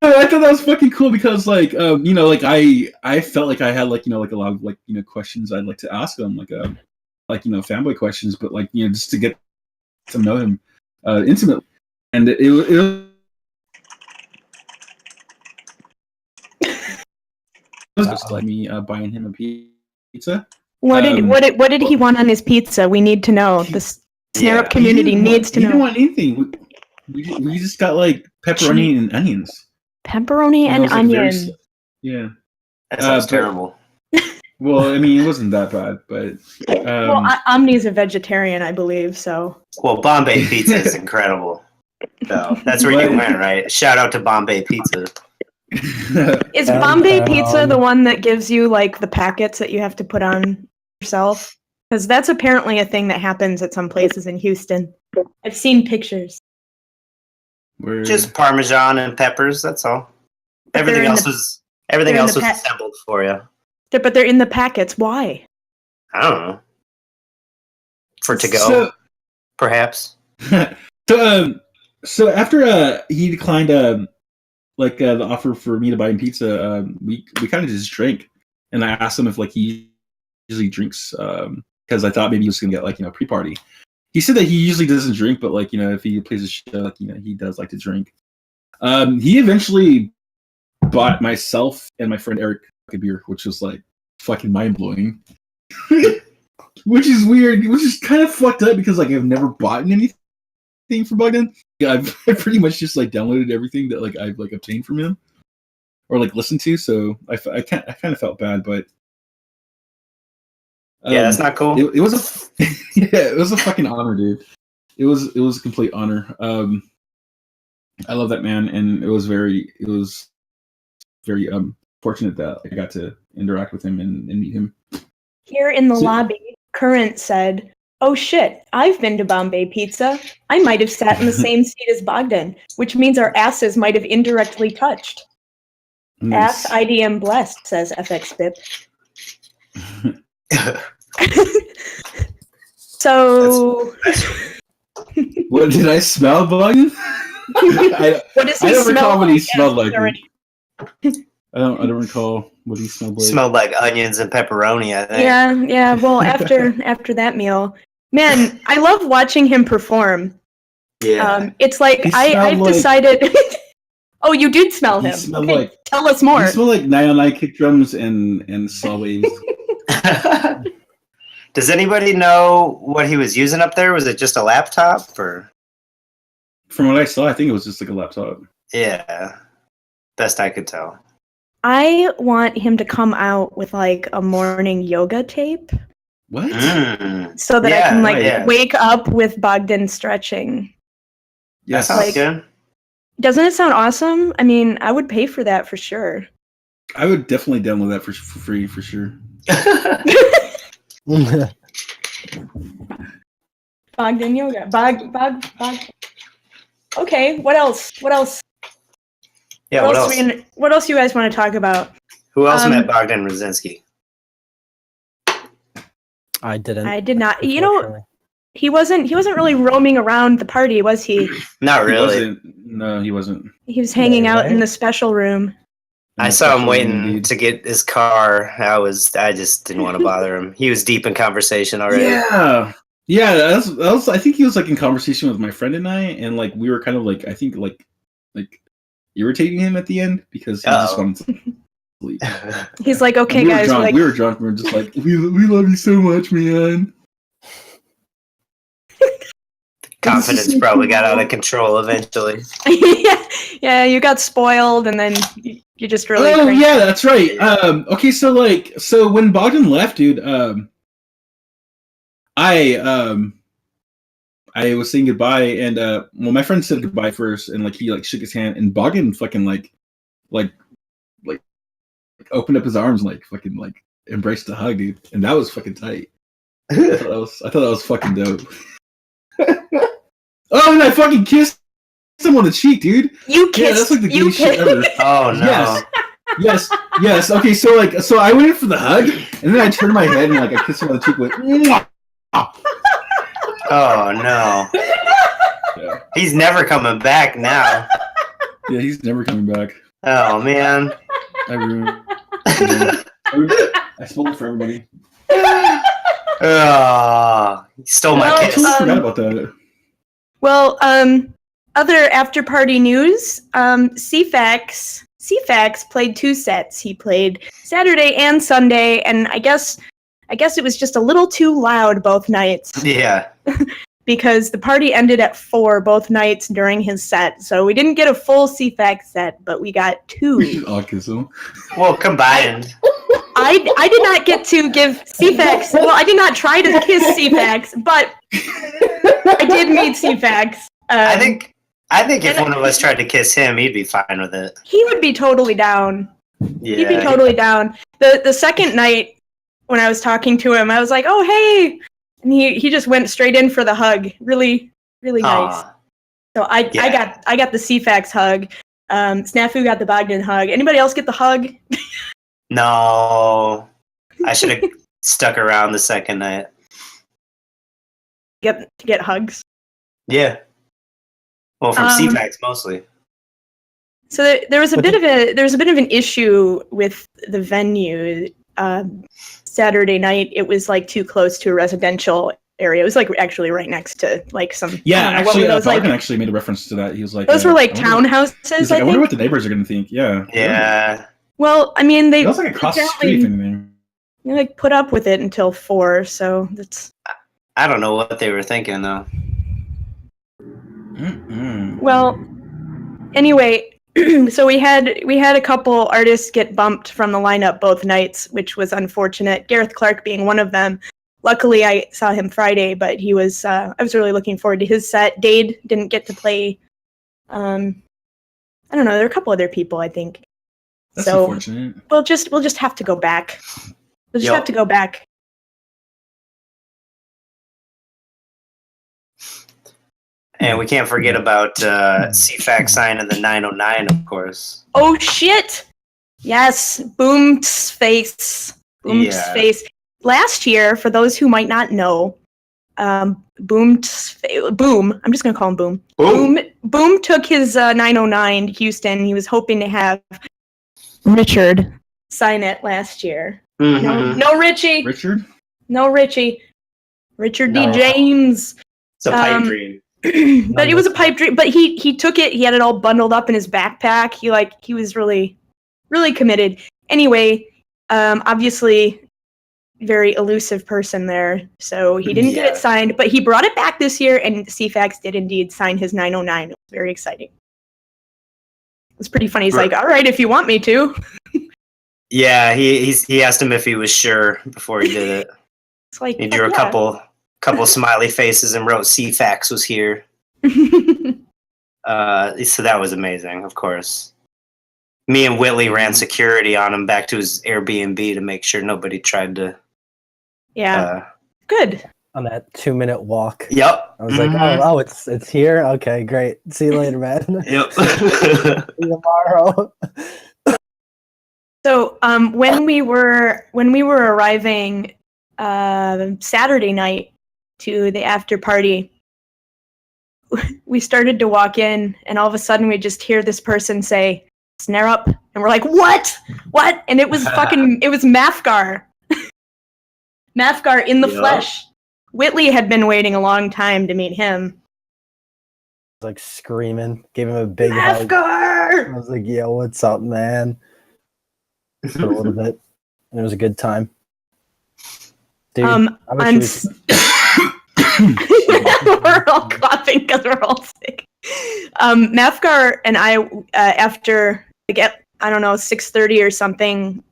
Speaker 6: I thought that was fucking cool because like like I felt like I had like like a lot of like questions I'd like to ask him like fanboy questions, but like just to get to know him intimately, and it was just like me buying him a pizza.
Speaker 2: What did he want on his pizza? We need to know. The Snareup community needs to know.
Speaker 6: He didn't want anything. We just got like pepperoni and onions.
Speaker 2: Pepperoni and
Speaker 6: like,
Speaker 2: onions.
Speaker 6: Yeah.
Speaker 5: That sounds terrible.
Speaker 6: Well, I mean, it wasn't that bad, but
Speaker 2: well, Omni's a vegetarian, I believe. So.
Speaker 5: Well, Bombay pizza is incredible. So that's where you went, right? Shout out to Bombay Pizza.
Speaker 2: Is Bombay Pizza the one that gives you like the packets that you have to put on yourself? Because that's apparently a thing that happens at some places in Houston. I've seen pictures.
Speaker 5: Just Parmesan and peppers. That's all. Everything else was assembled for you.
Speaker 2: But they're in the packets. Why?
Speaker 5: I don't know. For to go, perhaps.
Speaker 6: So after he declined the offer for me to buy him pizza, we kind of just drank, and I asked him if like he usually drinks because I thought maybe he was gonna get like pre-party. He said that he usually doesn't drink, but like if he plays a show, like he does like to drink. He eventually bought myself and my friend Eric a beer, which was like fucking mind blowing. Which is weird, which is kind of fucked up because like I've never bought anything for Bogdan. Yeah, I've pretty much just like downloaded everything that like I've like obtained from him or like listened to. So I kind of felt bad, but
Speaker 5: yeah, that's not cool.
Speaker 6: It was a it was a fucking honor, dude. It was a complete honor. I love that man, and it was very fortunate that I got to interact with him and meet him.
Speaker 2: Here in the lobby, Current said, "Oh shit, I've been to Bombay Pizza. I might have sat in the same seat as Bogdan, which means our asses might have indirectly touched."
Speaker 6: Nice.
Speaker 2: Ass IDM blessed, says FX Bip. So,
Speaker 6: what did I smell, Bogdan?
Speaker 2: What does he
Speaker 6: I don't
Speaker 2: smell
Speaker 6: recall what
Speaker 2: like
Speaker 6: he smelled like.
Speaker 2: already?
Speaker 6: I don't recall what he smelled like.
Speaker 5: Smelled like onions and pepperoni, I think.
Speaker 2: Yeah. Well, after that meal, man, I love watching him perform.
Speaker 5: Yeah.
Speaker 2: It's like I've decided. Oh, you did smell him. Okay,
Speaker 6: like,
Speaker 2: tell us more.
Speaker 6: He smelled like 909 kick drums and saw waves.
Speaker 5: Does anybody know what he was using up there? Was it just a laptop or?
Speaker 6: From what I saw, I think it was just like a laptop.
Speaker 5: Yeah. Best I could tell.
Speaker 2: I want him to come out with like a morning yoga tape.
Speaker 6: What?
Speaker 2: So that I can wake up with Bogdan stretching.
Speaker 5: Yeah, that sounds good.
Speaker 2: Doesn't it sound awesome? I mean, I would pay for that for sure.
Speaker 6: I would definitely download that for free for sure.
Speaker 2: Bogdan yoga. Bog. Okay, what else?
Speaker 5: Yeah,
Speaker 2: what else you guys want to talk about?
Speaker 5: Who else met Bogdan Raczynski?
Speaker 1: I didn't.
Speaker 2: I did not. You know, he wasn't really roaming around the party, was he?
Speaker 5: Not really.
Speaker 6: No, he wasn't.
Speaker 2: He was hanging out in the special room.
Speaker 5: I saw him waiting to get his car. I just didn't want to bother him. He was deep in conversation already.
Speaker 6: Yeah. That was. I think he was like in conversation with my friend and I, and like we were kind of like I think like irritating him at the end because he just wanted to sleep.
Speaker 2: He's like, okay,
Speaker 6: we
Speaker 2: guys.
Speaker 6: We were drunk. We were just like, we love you so much, man.
Speaker 5: Confidence probably got out of control eventually.
Speaker 2: yeah, you got spoiled, and then you just really.
Speaker 6: Oh yeah, that's right. Okay, so when Bogdan left, dude, I was saying goodbye, and my friend said goodbye first, and like he like shook his hand, and Bogdan fucking like opened up his arms, and, like fucking like embraced the hug, dude, and that was fucking tight. I thought that was fucking dope. Oh, and I fucking kissed him on the cheek, dude.
Speaker 2: You kissed.
Speaker 6: Yeah, that's like the
Speaker 2: you
Speaker 6: gayest shit
Speaker 2: kissed.
Speaker 6: ever.
Speaker 5: Oh no.
Speaker 6: Yes. Okay, so I went in for the hug, and then I turned my head and like I kissed him on the cheek with.
Speaker 5: Oh no.
Speaker 6: Yeah.
Speaker 5: He's never coming back now.
Speaker 6: Yeah, he's never coming back.
Speaker 5: Oh man.
Speaker 6: I ruined. I spoiled it for everybody.
Speaker 5: Oh, he stole my
Speaker 2: Well,
Speaker 6: I
Speaker 5: kiss.
Speaker 6: totally forgot about that.
Speaker 2: Well, other after party news. Ceephax played 2 sets. He played Saturday and Sunday, and I guess it was just a little too loud both nights.
Speaker 5: Yeah.
Speaker 2: Because the party ended at 4 both nights during his set. So we didn't get a full Ceephax set, but we got 2.
Speaker 6: I'll kiss him.
Speaker 5: Well, combined.
Speaker 2: I did not get to give Ceephax. Well, I did not try to kiss Ceephax, but I did meet Ceephax.
Speaker 5: I think if one of us tried to kiss him, he'd be fine with it.
Speaker 2: He would be totally down.
Speaker 5: Yeah.
Speaker 2: He'd be totally down. The second night when I was talking to him, I was like, "Oh, hey," and he just went straight in for the hug. Really, really nice.
Speaker 5: Aw.
Speaker 2: So I got the Ceephax hug. Snafu got the Bogdan hug. Anybody else get the hug?
Speaker 5: No. I should have stuck around the second night.
Speaker 2: Get hugs.
Speaker 5: Yeah. Well, from Ceephax mostly.
Speaker 2: So there was a bit of an issue with the venue. Saturday night, it was like too close to a residential area. It was like actually right next to like some.
Speaker 6: Yeah,
Speaker 2: I don't know, what
Speaker 6: actually,
Speaker 2: were those,
Speaker 6: Bogdan
Speaker 2: like,
Speaker 6: actually made a reference to that. He was like,
Speaker 2: those were like
Speaker 6: I wonder-
Speaker 2: townhouses.
Speaker 6: He's like, I
Speaker 2: I
Speaker 6: wonder
Speaker 2: think.
Speaker 6: what the neighbors are gonna think. Yeah.
Speaker 5: Yeah.
Speaker 2: Well, I mean, they
Speaker 6: It was like across the street, if anything.
Speaker 2: they like put up with it until 4. So that's
Speaker 5: I don't know what they were thinking though.
Speaker 2: well. Anyway, so we had a couple artists get bumped from the lineup both nights, which was unfortunate. Gareth Clark being one of them. Luckily, I saw him Friday, but he was. I was really looking forward to his set. Dade didn't get to play. I don't know. There are a couple other people, I think.
Speaker 6: That's
Speaker 2: So
Speaker 6: unfortunate.
Speaker 2: we'll just have to go back. We'll just
Speaker 5: Yo.
Speaker 2: have to go back.
Speaker 5: And we can't forget about Ceephax signing the 909, of course.
Speaker 2: Oh shit! Yes, Boom's face. Boom's
Speaker 5: Yeah.
Speaker 2: face. Last year, for those who might not know, Boom. I'm just gonna call him Boom. Boom took his 909 to Houston. He was hoping to have Richard sign it last year.
Speaker 5: Mhm.
Speaker 2: No Richie.
Speaker 6: Richard?
Speaker 2: No Richie. Richard
Speaker 5: No.
Speaker 2: D. James.
Speaker 5: It's a pipe dream.
Speaker 2: But it was a pipe dream. But he took it. He had it all bundled up in his backpack. He was really, really committed. Anyway, obviously, very elusive person there. So he didn't get it signed, but he brought it back this year, and Ceephax did indeed sign his 909. It was very exciting. It was pretty funny. He's like, "All right, if you want me to."
Speaker 5: Yeah, he asked him if he was sure before he did it.
Speaker 2: It's like
Speaker 5: He drew a couple smiley faces and wrote Ceephax was here. So that was amazing, of course. Me and Whitley ran security on him back to his Airbnb to make sure nobody tried to.
Speaker 2: Yeah, good.
Speaker 1: On that 2-minute walk.
Speaker 5: Yep.
Speaker 1: I was like, oh, it's here. Okay, great. See you later, man.
Speaker 5: Yep.
Speaker 1: See you tomorrow.
Speaker 2: So when we were arriving Saturday night to the after party, we started to walk in, and all of a sudden we just hear this person say "Snareup," and we're like, "What? What?" And it was Mafgar. Mafgar in the flesh. Whitley had been waiting a long time to meet him.
Speaker 1: Like screaming, gave him a big hug.
Speaker 2: Mafgar!
Speaker 1: I was like, "Yo, what's up, man?" For a little bit, and it was a good time. Dude, I wish
Speaker 2: we're all coughing because we're all sick. Mafgar and I, after I don't know 6:30 or something,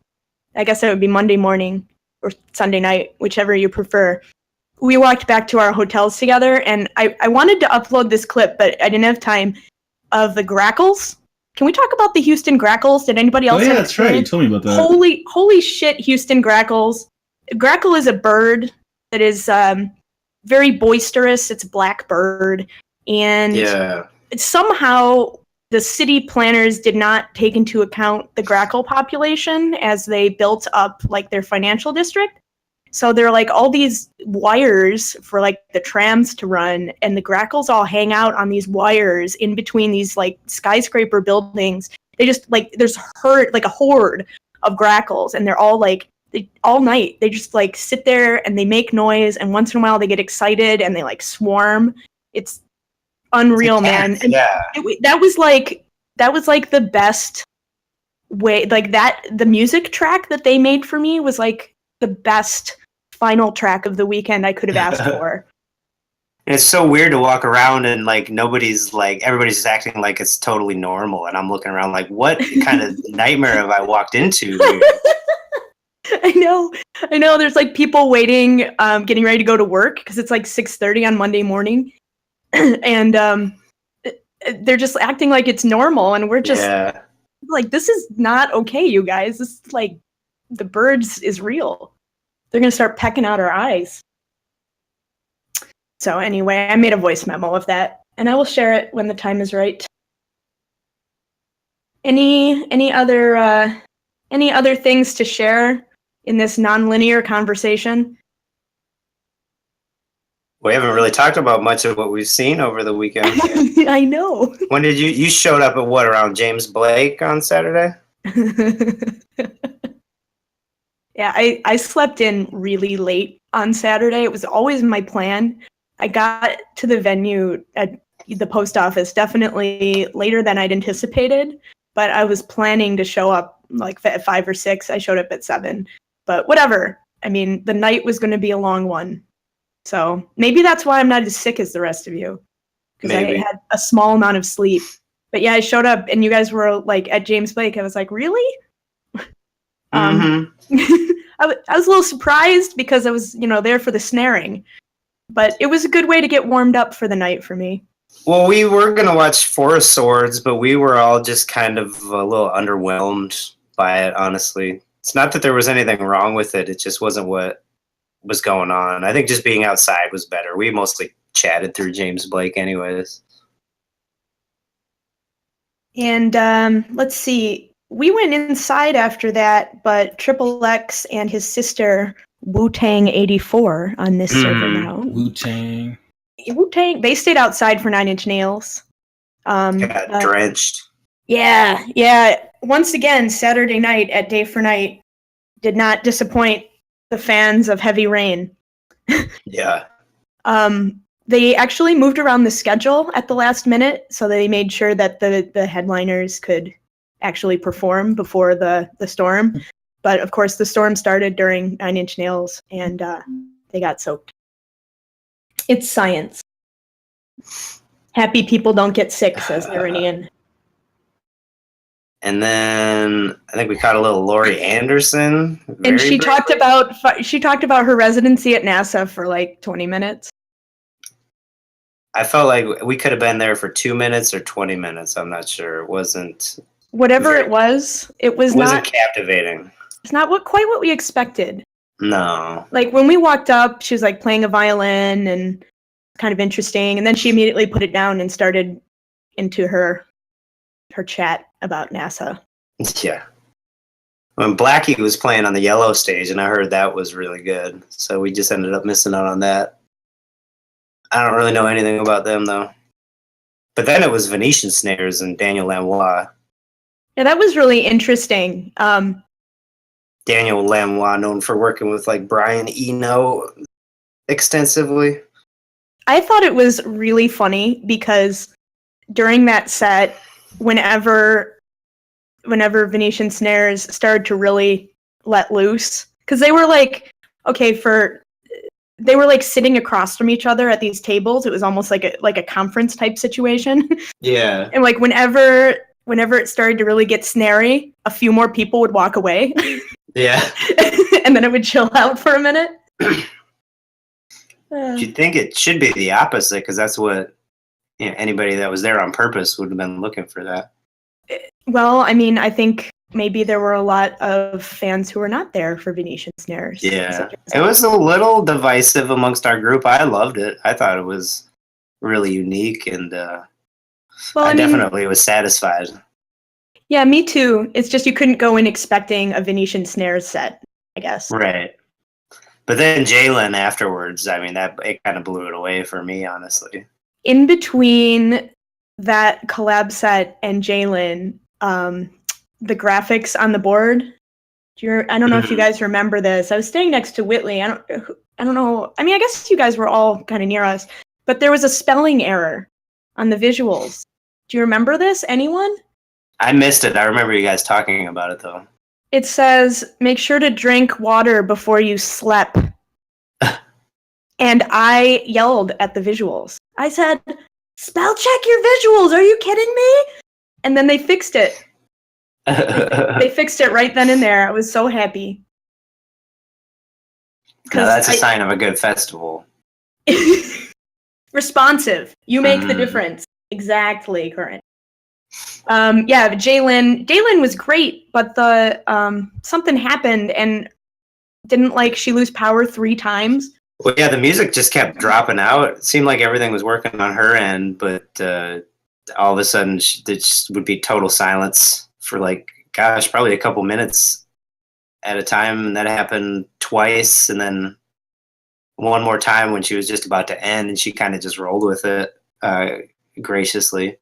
Speaker 2: I guess it would be Monday morning or Sunday night, whichever you prefer. We walked back to our hotels together, and I wanted to upload this clip, but I didn't have time. Of the Grackles. Can we talk about the Houston Grackles? Did anybody else?
Speaker 6: Oh yeah,
Speaker 2: have
Speaker 6: that's right. You
Speaker 2: experience?
Speaker 6: told me about that.
Speaker 2: Holy shit, Houston Grackles. Grackle is a bird that is very boisterous. It's a black bird. And somehow the city planners did not take into account the grackle population as they built up like their financial district. So there are like all these wires for like the trams to run, and the grackles all hang out on these wires in between these like skyscraper buildings. They just like there's like a horde of grackles, and they're all like all night. They just like sit there and they make noise, and once in a while they get excited and they like swarm. It's unreal, man. And
Speaker 5: yeah.
Speaker 2: That was like the best way. Like that, the music track that they made for me was like the best final track of the weekend I could have asked for.
Speaker 5: And it's so weird to walk around and like everybody's just acting like it's totally normal, and I'm looking around like, what kind of nightmare have I walked into?
Speaker 2: I know. There's like people waiting, getting ready to go to work because it's like 6:30 on Monday morning, and they're just acting like it's normal, and we're just like, this is not okay, you guys. This is like the birds is real. They're gonna start pecking out our eyes. So anyway, I made a voice memo of that, and I will share it when the time is right. Any other things to share in this non-linear conversation?
Speaker 5: We haven't really talked about much of what we've seen over the weekend.
Speaker 2: I know.
Speaker 5: When did you showed up at what, around James Blake on Saturday?
Speaker 2: Yeah, I slept in really late on Saturday. It was always my plan. I got to the venue at the post office definitely later than I'd anticipated, but I was planning to show up like at 5 or 6. I showed up at 7, but whatever. I mean, the night was going to be a long one. So maybe that's why I'm not as sick as the rest of you, because I had a small amount of sleep. But yeah, I showed up and you guys were like at James Blake. I was like, really? I was a little surprised because I was, there for the snaring, but it was a good way to get warmed up for the night for me.
Speaker 5: Well, we were going to watch Forest Swords, but we were all just kind of a little underwhelmed by it, honestly. It's not that there was anything wrong with it. It just wasn't what was going on. I think just being outside was better. We mostly chatted through James Blake anyways. And
Speaker 2: let's see. We went inside after that, but XXX and his sister Wu-Tang84 on this server now.
Speaker 6: Wu-Tang.
Speaker 2: They stayed outside for 9 Inch Nails.
Speaker 5: Got drenched.
Speaker 2: Yeah. Once again, Saturday night at Day for Night did not disappoint the fans of Heavy Rain.
Speaker 5: Yeah.
Speaker 2: They actually moved around the schedule at the last minute, so they made sure that the headliners could actually perform before the storm. But of course, the storm started during 9 Inch Nails, and they got soaked. It's science. Happy people don't get sick, says Iranian.
Speaker 5: And then I think we caught a little Laurie Anderson.
Speaker 2: And she talked about her residency at NASA for like 20 minutes.
Speaker 5: I felt like we could have been there for 2 minutes or 20 minutes. I'm not sure. It wasn't.
Speaker 2: Whatever it was
Speaker 5: wasn't captivating.
Speaker 2: It's not quite what we expected.
Speaker 5: No.
Speaker 2: Like when we walked up, she was like playing a violin and kind of interesting, and then she immediately put it down and started into her chat about NASA.
Speaker 5: Yeah. When Blackie was playing on the yellow stage, and I heard that was really good, so we just ended up missing out on that. I don't really know anything about them though. But then it was Venetian Snares and Daniel Lanois.
Speaker 2: Yeah, that was really interesting.
Speaker 5: Daniel Lanois, known for working with like Brian Eno extensively.
Speaker 2: I thought it was really funny because during that set, whenever Venetian Snares started to really let loose, because they were like, they were like sitting across from each other at these tables. It was almost like a conference type situation.
Speaker 5: Yeah.
Speaker 2: And like whenever it started to really get snary, a few more people would walk away.
Speaker 5: Yeah.
Speaker 2: And then it would chill out for a minute.
Speaker 5: You'd think it should be the opposite, because that's what anybody that was there on purpose would have been looking for that.
Speaker 2: Well, I mean, I think maybe there were a lot of fans who were not there for Venetian Snares.
Speaker 5: Yeah. It was a little divisive amongst our group. I loved it. I thought it was really unique, and
Speaker 2: Well,
Speaker 5: I
Speaker 2: I mean,
Speaker 5: definitely was satisfied.
Speaker 2: yeah, me too. It's just you couldn't go in expecting a Venetian snares set, I guess.
Speaker 5: Right. But then Jalen afterwards, I mean, that it kind of blew it away for me, honestly.
Speaker 2: In between that collab set and Jalen, the graphics on the board. I don't know if you guys remember this. I was standing next to Whitley. I don't know. I mean, I guess you guys were all kind of near us, but there was a spelling error on the visuals. Do you remember this? Anyone?
Speaker 5: I missed it. I remember you guys talking about it, though.
Speaker 2: It says, make sure to drink water before you slept. And I yelled at the visuals. I said, spell check your visuals. Are you kidding me? And then they fixed it. They fixed it right then and there. I was so happy.
Speaker 5: No, that's a sign of a good festival.
Speaker 2: Responsive. You make the difference. Exactly, current. Yeah, Jalen was great, but the something happened and didn't she lose power 3 times?
Speaker 5: Well, yeah, the music just kept dropping out. It seemed like everything was working on her end, but all of a sudden it just would be total silence for probably a couple minutes at a time. And that happened twice, and then one more time when she was just about to end, and she kind of just rolled with it graciously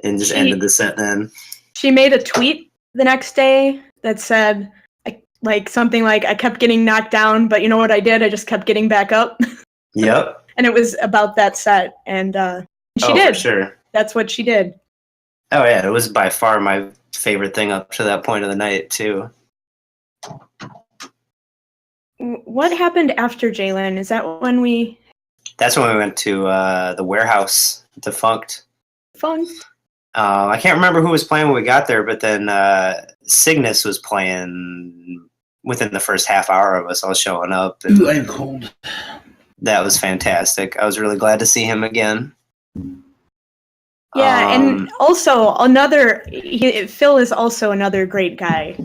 Speaker 5: and just ended the set then. She
Speaker 2: made a tweet the next day that said, something like, I kept getting knocked down, but you know what I did? I just kept getting back up.
Speaker 5: Yep.
Speaker 2: And it was about that set, and she did.
Speaker 5: For sure.
Speaker 2: That's what she did.
Speaker 5: Oh, yeah, it was by far my favorite thing up to that point of the night, too.
Speaker 2: What happened after Jalen? Is that when we...
Speaker 5: That's when we went to the warehouse, DEFUNKT.
Speaker 2: Fun.
Speaker 5: I can't remember who was playing when we got there, but then Cygnus was playing within the first half hour of us all showing up. And
Speaker 6: Ooh, I'm cold.
Speaker 5: That was fantastic. I was really glad to see him again.
Speaker 2: Yeah, and also Phil is also another great guy.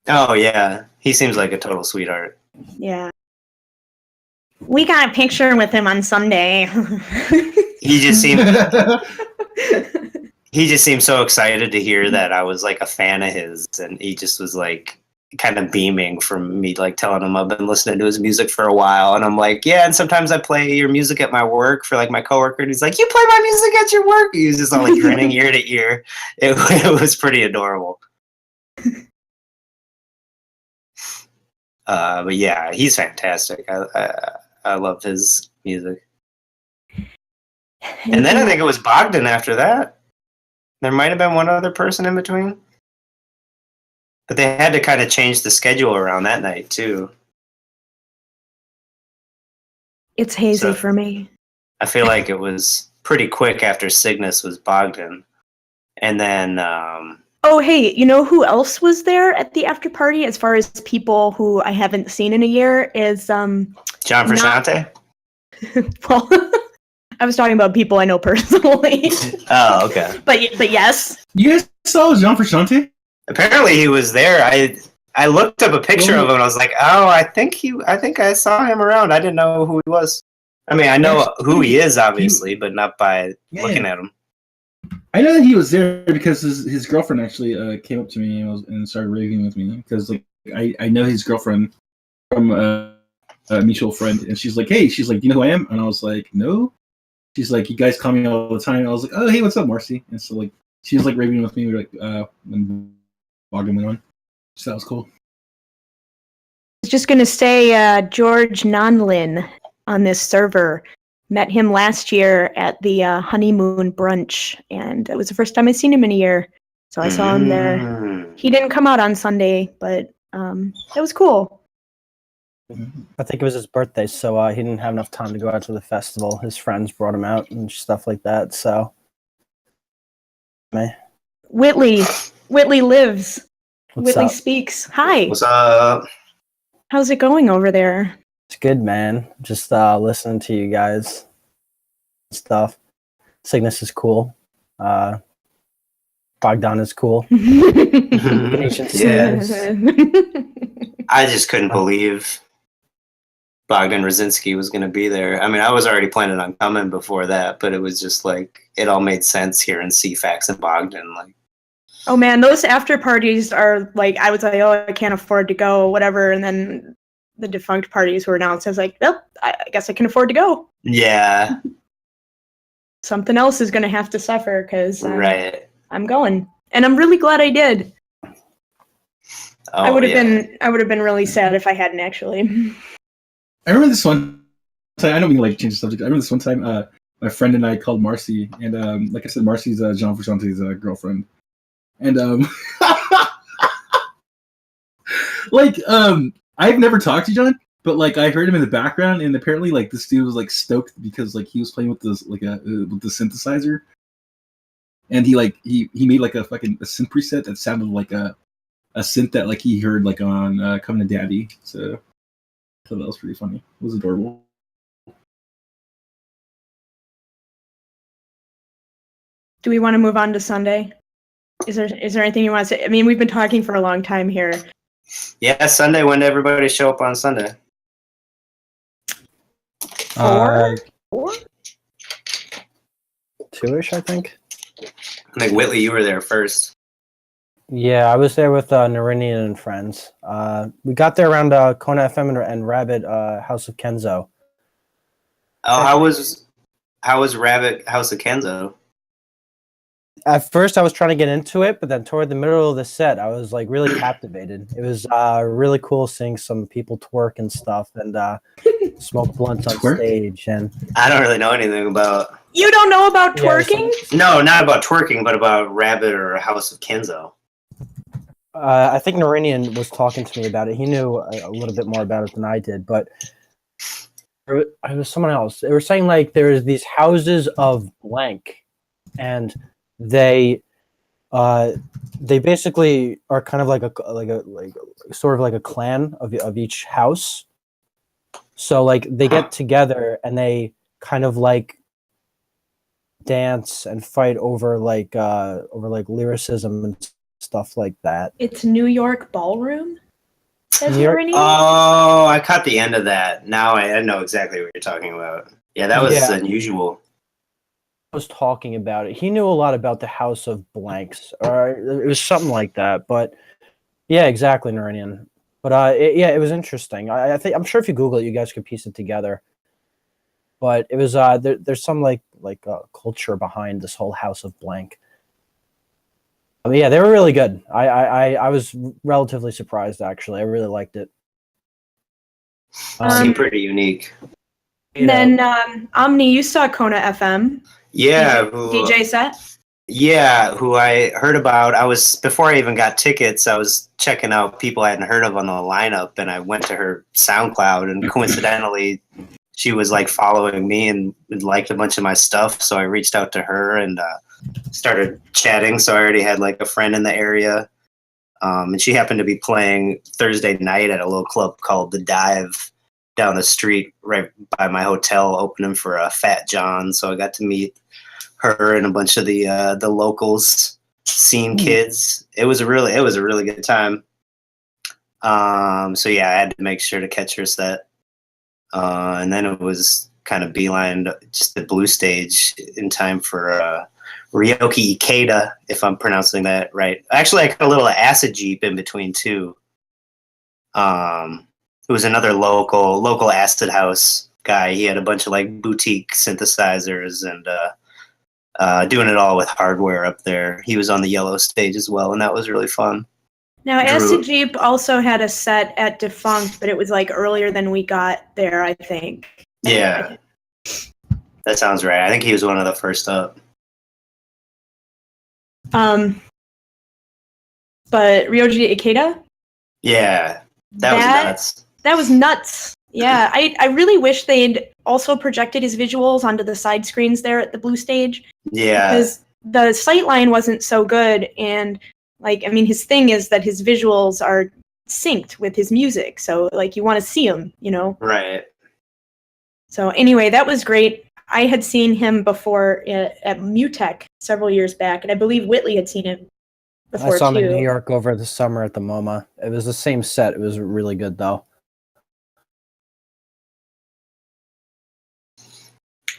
Speaker 5: Oh, yeah. He seems like a total sweetheart.
Speaker 2: Yeah. We got a picture with him on Sunday.
Speaker 5: He just seemed so excited to hear that I was a fan of his, and he just was kind of beaming from me telling him I've been listening to his music for a while, and I'm like, yeah, and sometimes I play your music at my work for my coworker, and he's like, you play my music at your work? He was just all grinning ear to ear. It was pretty adorable. But yeah, he's fantastic. I love his music. And then I think it was Bogdan after that. There might have been one other person in between. But they had to kind of change the schedule around that night, too.
Speaker 2: It's hazy for me.
Speaker 5: I feel like it was pretty quick after Cygnus was Bogdan. And then...
Speaker 2: oh, hey, you know who else was there at the after party as far as people who I haven't seen in a year is...
Speaker 5: John Frusciante?
Speaker 2: Well... I was talking about people I know personally.
Speaker 5: Oh, okay.
Speaker 2: But yes.
Speaker 6: You guys saw John Frusciante?
Speaker 5: Apparently he was there. I looked up a picture of him and I was like, oh, I think I saw him around. I didn't know who he was. I mean, I know who he is, obviously, but not by looking at him.
Speaker 6: I know that he was there because his girlfriend actually came up to me and started raving with me because I know his girlfriend from a mutual friend, and she's like, hey, do you know who I am? And I was like, no. She's like, you guys call me all the time. I was like, oh, hey, what's up, Marcy? And so she was raving with me. We were when Bogdan went on. So that was cool.
Speaker 2: I was just gonna say, George Nonlin on this server. Met him last year at the honeymoon brunch, and it was the first time I'd seen him in a year. So I saw him there. He didn't come out on Sunday, but it was cool.
Speaker 1: I think it was his birthday, so he didn't have enough time to go out to the festival. His friends brought him out and stuff like that. So,
Speaker 2: Whitley lives.
Speaker 1: What's
Speaker 2: Whitley
Speaker 1: up?
Speaker 2: Speaks. Hi.
Speaker 5: What's up?
Speaker 2: How's it going over there?
Speaker 1: It's good, man. Just listening to you guys and stuff. Cygnus is cool. Bogdan is cool.
Speaker 5: Yeah. I just couldn't believe Bogdan Raczynski was going to be there. I mean, I was already planning on coming before that, but it was just like it all made sense here in Ceephax and Bogdan. Like,
Speaker 2: Oh man, those after parties are like, I was like, oh, I can't afford to go, whatever, and then the defunct parties were announced. I was like, well, I guess I can afford to go.
Speaker 5: yeah,
Speaker 2: Something else is going to have to suffer because
Speaker 5: right.
Speaker 2: I'm going, and I'm really glad I did.
Speaker 5: Oh,
Speaker 2: I would have
Speaker 5: yeah.
Speaker 2: been really sad if I hadn't actually.
Speaker 6: I remember this one time. I don't mean to like change the subject. I remember this one time. My friend and I called Marcy, and like I said, Marcy's John Frusciante's girlfriend, and like I've never talked to John, but like I heard him in the background, and apparently like this dude was like stoked because like he was playing with this like with the synthesizer, and he made like a synth preset that sounded like a synth that like he heard like on Coming to Daddy. So I thought that was pretty funny. It was adorable.
Speaker 2: Do we want to move on to Sunday? Is there anything you want to say? I mean, we've been talking for a long time here.
Speaker 5: Yeah, Sunday. When did everybody show up on Sunday?
Speaker 2: Four?
Speaker 1: 2-ish, I think.
Speaker 5: I think Whitley, you were there first.
Speaker 1: Yeah, I was there with Narinian and friends. We got there around Kona FM and Rabbit House of Kenzo.
Speaker 5: Oh, how was Rabbit House of Kenzo?
Speaker 1: At first, I was trying to get into it, but then toward the middle of the set, I was like really captivated. It was really cool seeing some people twerk and stuff and smoke blunts on
Speaker 6: Twerk?
Speaker 1: stage. And
Speaker 5: I don't really know anything about.
Speaker 2: You don't know about
Speaker 1: Yeah,
Speaker 2: twerking?
Speaker 5: No, not about twerking, but about Rabbit or House of Kenzo.
Speaker 1: I think Narinian was talking to me about it. He knew a little bit more about it than I did, but it was someone else. They were saying like there's these houses of blank, and they basically are kind of like sort of like a clan of each house. So like they get together and they kind of like dance and fight over like lyricism and stuff like that.
Speaker 2: It's New York ballroom. Says
Speaker 1: New York-
Speaker 2: Narinian?
Speaker 5: Oh, I caught the end of that. Now I know exactly what you're talking about. Yeah, that was
Speaker 1: Yeah.
Speaker 5: unusual.
Speaker 1: Was talking about it. He knew a lot about the House of Blanks, or it was something like that. But yeah, exactly, Narinian. But it was interesting. I think I'm sure if you Google it, you guys could piece it together. But it was there's some like culture behind this whole House of Blank. I mean, yeah, they were really good. I was relatively surprised actually. I really liked it.
Speaker 5: Seemed pretty unique.
Speaker 1: You know,
Speaker 2: Then Omni, you saw Kona FM.
Speaker 5: Yeah,
Speaker 2: DJ set.
Speaker 5: Yeah, who I heard about. Before I even got tickets, I was checking out people I hadn't heard of on the lineup, and I went to her SoundCloud, and coincidentally, she was like following me and liked a bunch of my stuff. So I reached out to her and started chatting. So I already had like a friend in the area, and she happened to be playing Thursday night at a little club called The Dive down the street right by my hotel, opening for Fat John. So I got to meet her and a bunch of the locals, scene kids. It was a really good time. So yeah, I had to make sure to catch her set, and then it was kind of beeline just the blue stage in time for Ryoki Ikeda, if I'm pronouncing that right. Actually, I got a little acid jeep in between too. It was another local acid house guy. He had a bunch of like boutique synthesizers and doing it all with hardware up there. He was on the yellow stage as well, and that was really fun.
Speaker 2: Now,
Speaker 5: Drew.
Speaker 2: Acid Jeep also had a set at Defunct, but it was like earlier than we got there, I think.
Speaker 5: Yeah, that sounds right. I think he was one of the first up.
Speaker 2: But Ryoji Ikeda?
Speaker 5: Yeah, that was nuts.
Speaker 2: That was nuts. Yeah, I really wish they'd also projected his visuals onto the side screens there at the blue stage.
Speaker 5: Yeah.
Speaker 2: Because the sightline wasn't so good, and like, I mean, his thing is that his visuals are synced with his music, so like you want to see him, you know?
Speaker 5: Right.
Speaker 2: So anyway, that was great. I had seen him before at Mutech several years back, and I believe Whitley had seen him before
Speaker 1: I saw him
Speaker 2: too.
Speaker 1: in New York over the summer at the MoMA. It was the same set. It was really good though.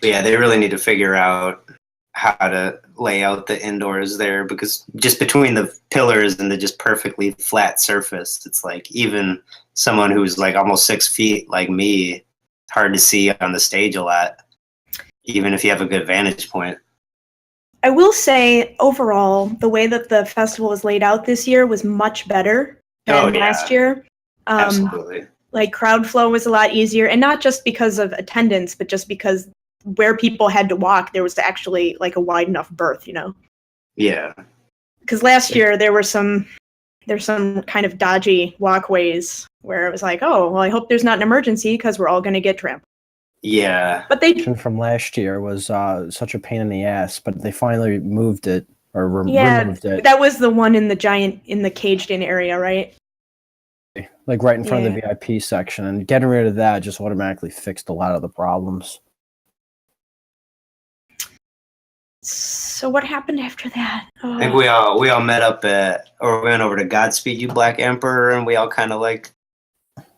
Speaker 5: Yeah, they really need to figure out how to lay out the indoors there, because just between the pillars and the just perfectly flat surface, it's like even someone who's like almost 6 feet like me, hard to see on the stage a lot, even if you have a good vantage point.
Speaker 2: I will say, overall, the way that the festival was laid out this year was much better than last year.
Speaker 5: Absolutely.
Speaker 2: Like, crowd flow was a lot easier, and not just because of attendance, but just because where people had to walk, there was actually like a wide enough berth, you know?
Speaker 5: Yeah.
Speaker 2: Because last year there's some kind of dodgy walkways where it was like, oh, well, I hope there's not an emergency because we're all going to get trampled.
Speaker 5: Yeah.
Speaker 2: But they
Speaker 1: From last year was such a pain in the ass, but they finally moved it or removed it.
Speaker 2: That was the one in the caged in area, right?
Speaker 1: Like right in front of the VIP section, and getting rid of that just automatically fixed a lot of the problems.
Speaker 2: So what happened after that?
Speaker 5: I think we all met up or we went over to Godspeed You Black Emperor, and we all kind of like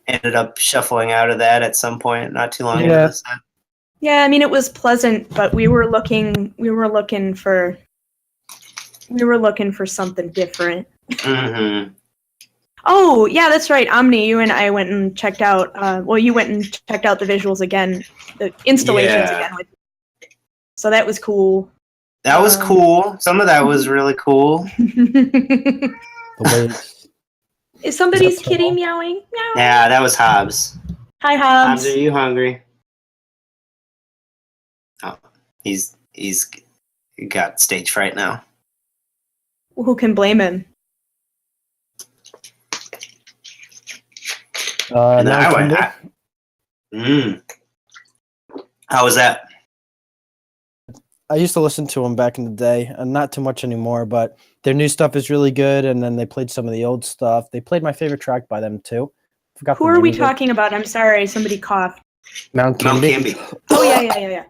Speaker 5: ended up shuffling out of that at some point not too long into the set.
Speaker 2: Yeah, I mean, it was pleasant, but we were looking for something different.
Speaker 5: Mm-hmm.
Speaker 2: Oh, yeah, that's right. Omni, you and I went and checked out, you went and checked out the visuals again, the installations again. So that was cool.
Speaker 5: That was cool. Some of that was really cool.
Speaker 2: Is somebody's kitty meowing? Meow.
Speaker 5: Yeah, that was Hobbs.
Speaker 2: Hi, Hobbs.
Speaker 5: Hobbs, are you hungry? Oh, he's got stage fright now.
Speaker 2: Who can blame him?
Speaker 5: How was that?
Speaker 1: I used to listen to them back in the day, and not too much anymore, but their new stuff is really good, and then they played some of the old stuff. They played my favorite track by them, too.
Speaker 2: Who are we talking about? I'm sorry, somebody coughed.
Speaker 1: Mount Kimby.
Speaker 2: Oh, yeah.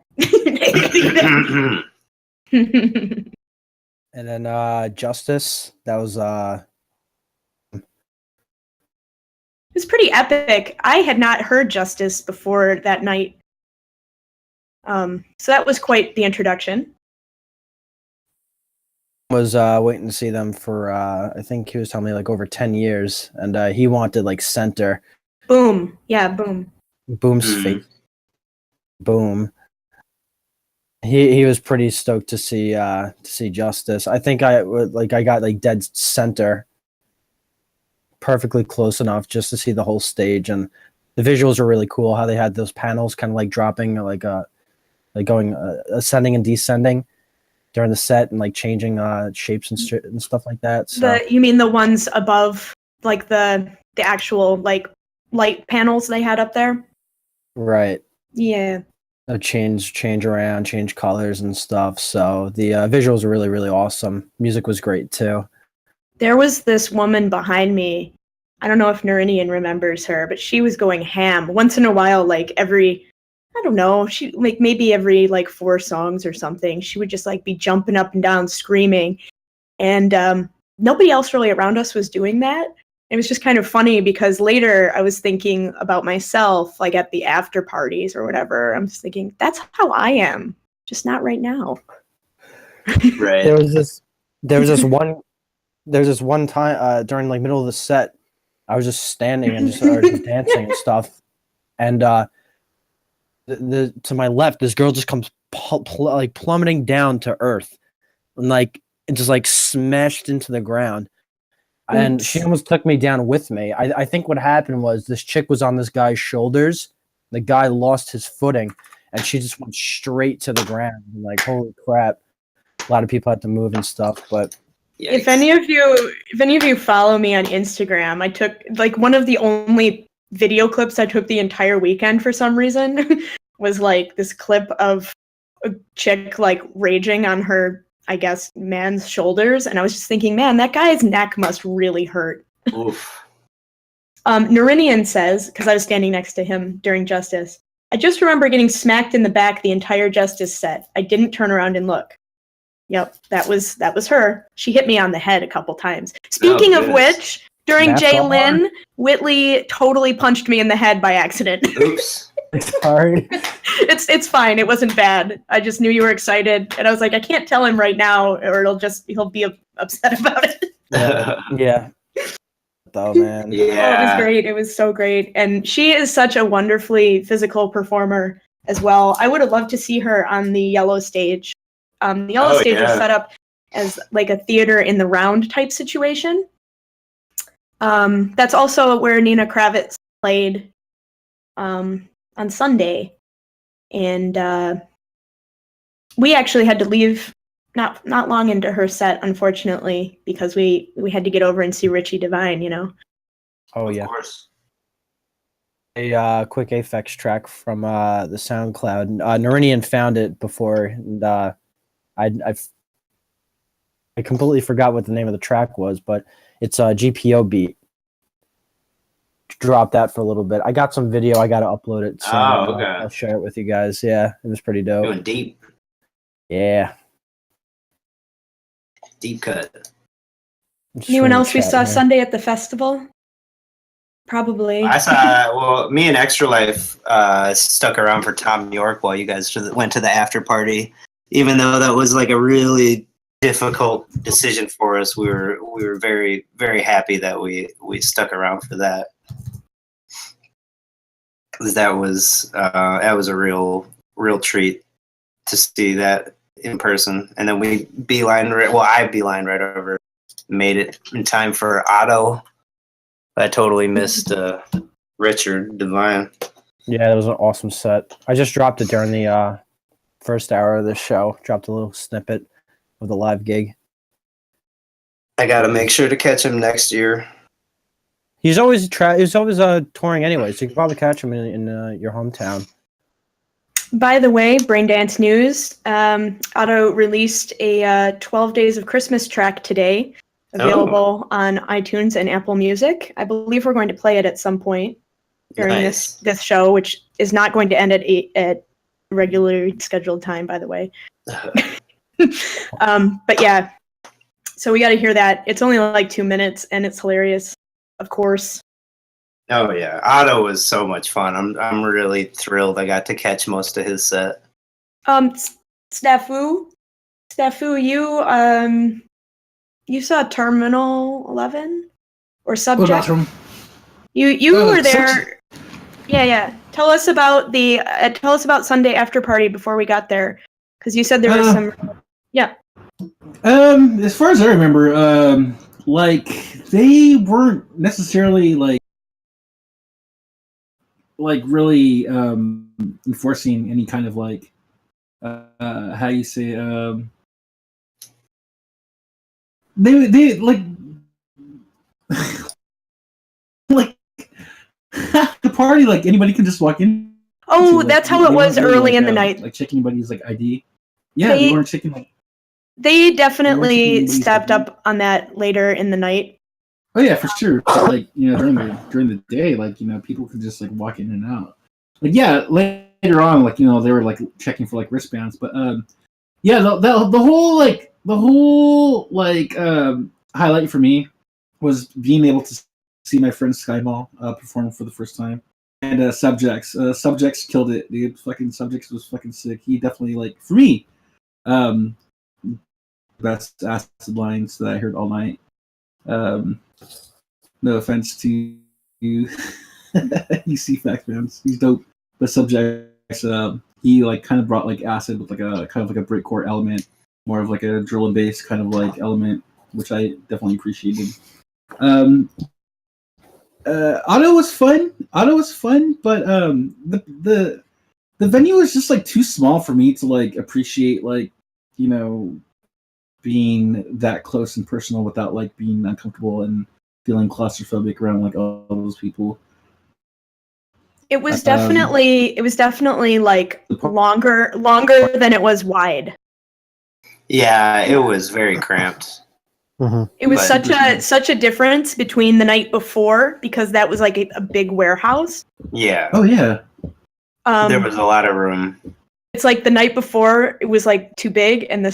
Speaker 1: And then Justice, that was...
Speaker 2: It was pretty epic. I had not heard Justice before that night. So that was quite the introduction.
Speaker 1: Was waiting to see them for I think he was telling me like over 10 years, and he wanted like center.
Speaker 2: Boom. Yeah, Boom.
Speaker 1: Boom's face. Boom. He was pretty stoked to see Justice. I think I got like dead center, perfectly close enough just to see the whole stage, and the visuals are really cool. How they had those panels kind of like dropping, like going ascending and descending during the set, and like changing shapes and stuff like that. So.
Speaker 2: You mean the ones above, like the actual like light panels they had up there?
Speaker 1: Right.
Speaker 2: Yeah.
Speaker 1: Change around, change colors and stuff. So the visuals are really, really awesome. Music was great too.
Speaker 2: There was this woman behind me. I don't know if Nerinian remembers her, but she was going ham. Once in a while, like I don't know, she like maybe every like 4 songs or something, she would just like be jumping up and down, screaming. And nobody else really around us was doing that. It was just kind of funny because later I was thinking about myself, like at the after parties or whatever. I'm just thinking, that's how I am, just not right now.
Speaker 5: Right.
Speaker 1: There was this one time during like middle of the set, I was just standing and just dancing and stuff, and to my left, this girl just comes like plummeting down to earth, and like it just like smashed into the ground. And she almost took me down with me. I think what happened was this chick was on this guy's shoulders. The guy lost his footing, and she just went straight to the ground. And like, holy crap. A lot of people had to move and stuff, but...
Speaker 5: Yikes.
Speaker 2: If any of you follow me on Instagram, I took like one of the only video clips I took the entire weekend for some reason was like this clip of a chick like raging on her, I guess, man's shoulders, and I was just thinking, man, that guy's neck must really hurt.
Speaker 5: Oof.
Speaker 2: Nerinian says, because I was standing next to him during Justice, I just remember getting smacked in the back the entire Justice set. I didn't turn around and look. Yep, that was her. She hit me on the head a couple times. Speaking of which, during Jay Lynn, Whitley totally punched me in the head by accident.
Speaker 5: Oops.
Speaker 1: Sorry.
Speaker 2: It's fine. It wasn't bad. I just knew you were excited, and I was like, I can't tell him right now, or he'll be upset about it.
Speaker 1: Yeah. Oh man.
Speaker 2: Oh, it was
Speaker 5: Yeah.
Speaker 2: great. It was so great, and she is such a wonderfully physical performer as well. I would have loved to see her on the yellow stage. The yellow
Speaker 5: Oh,
Speaker 2: stage is
Speaker 5: yeah.
Speaker 2: set up as like a theater in the round type situation. That's also where Nina Kravitz played on Sunday, and we actually had to leave not long into her set, unfortunately, because we had to get over and see Richie Devine. You know.
Speaker 1: Oh
Speaker 5: Of
Speaker 1: yeah.
Speaker 5: course.
Speaker 1: A quick Ceephax track from the SoundCloud. Nerinian found it before, and I completely forgot what the name of the track was, but it's a GPO beat. Drop that for a little bit. I got some video. I got to upload it soon.
Speaker 5: Oh, okay.
Speaker 1: I'll share it with you guys. Yeah, it was pretty dope.
Speaker 5: Doing
Speaker 1: Yeah.
Speaker 5: deep cut.
Speaker 1: Just
Speaker 2: Anyone
Speaker 1: from the
Speaker 2: else we
Speaker 1: chat
Speaker 2: saw
Speaker 1: here.
Speaker 2: Sunday at the festival? Probably.
Speaker 5: I saw. Well, me and Extra Life stuck around for Tom York while you guys went to the after party. Even though that was like a really difficult decision for us, we were very, very happy that we stuck around for that. 'Cause that was a real treat to see that in person. And then I beelined right over, made it in time for Otto. I totally missed Richard Devine.
Speaker 1: Yeah, that was an awesome set. I just dropped it during the first hour of the show. Dropped a little snippet of the live gig.
Speaker 5: I got to make sure to catch him next year.
Speaker 1: He's always touring anyway, so you can probably catch him in your hometown.
Speaker 2: By the way, Braindance News, Otto released a 12 Days of Christmas track today, available on iTunes and Apple Music. I believe we're going to play it at some point during this show, which is not going to end at regularly scheduled time, by the way. But yeah, so we got to hear that. It's only like 2 minutes, and it's hilarious, of course.
Speaker 5: Oh yeah, Otto was so much fun. I'm really thrilled I got to catch most of his set.
Speaker 2: Snafu, you saw Terminal 11 or Subject? You were there. Yeah. Tell us about Sunday after party before we got there, because you said there was some. Yeah.
Speaker 6: As far as I remember, like they weren't necessarily like really enforcing any kind of like how you say they like like the party, like anybody can just walk in.
Speaker 2: Oh,
Speaker 6: like,
Speaker 2: that's how it was early in the night.
Speaker 6: Like checking anybody's like ID. Yeah, they weren't checking like.
Speaker 2: They definitely stepped up on that later in the night.
Speaker 6: Oh yeah, for sure. Like, you know, during the day, like, you know, people could just like walk in and out. Like, yeah, later on, like, you know, they were like checking for like wristbands, but yeah, the whole highlight for me was being able to see my friend Skyball perform for the first time, and Subjects killed it. Dude, fucking Subjects was fucking sick. He definitely, like, for me, best acid lines that I heard all night. No offense to you Ceephax fans, he's dope. But Subjects, he like kind of brought like acid with like a kind of like a breakcore element, more of like a drill and bass kind of like element, which I definitely appreciated. Otto was fun, but the venue was just like too small for me to like appreciate, like, you know, being that close and personal without like being uncomfortable and feeling claustrophobic around like all those people.
Speaker 2: It was definitely like longer than it was wide.
Speaker 5: Yeah, it was very cramped.
Speaker 1: Mm-hmm.
Speaker 2: It was such a difference between the night before, because that was like a big warehouse.
Speaker 5: Yeah.
Speaker 6: Oh yeah.
Speaker 5: There was a lot of room.
Speaker 2: It's like the night before it was like too big, and the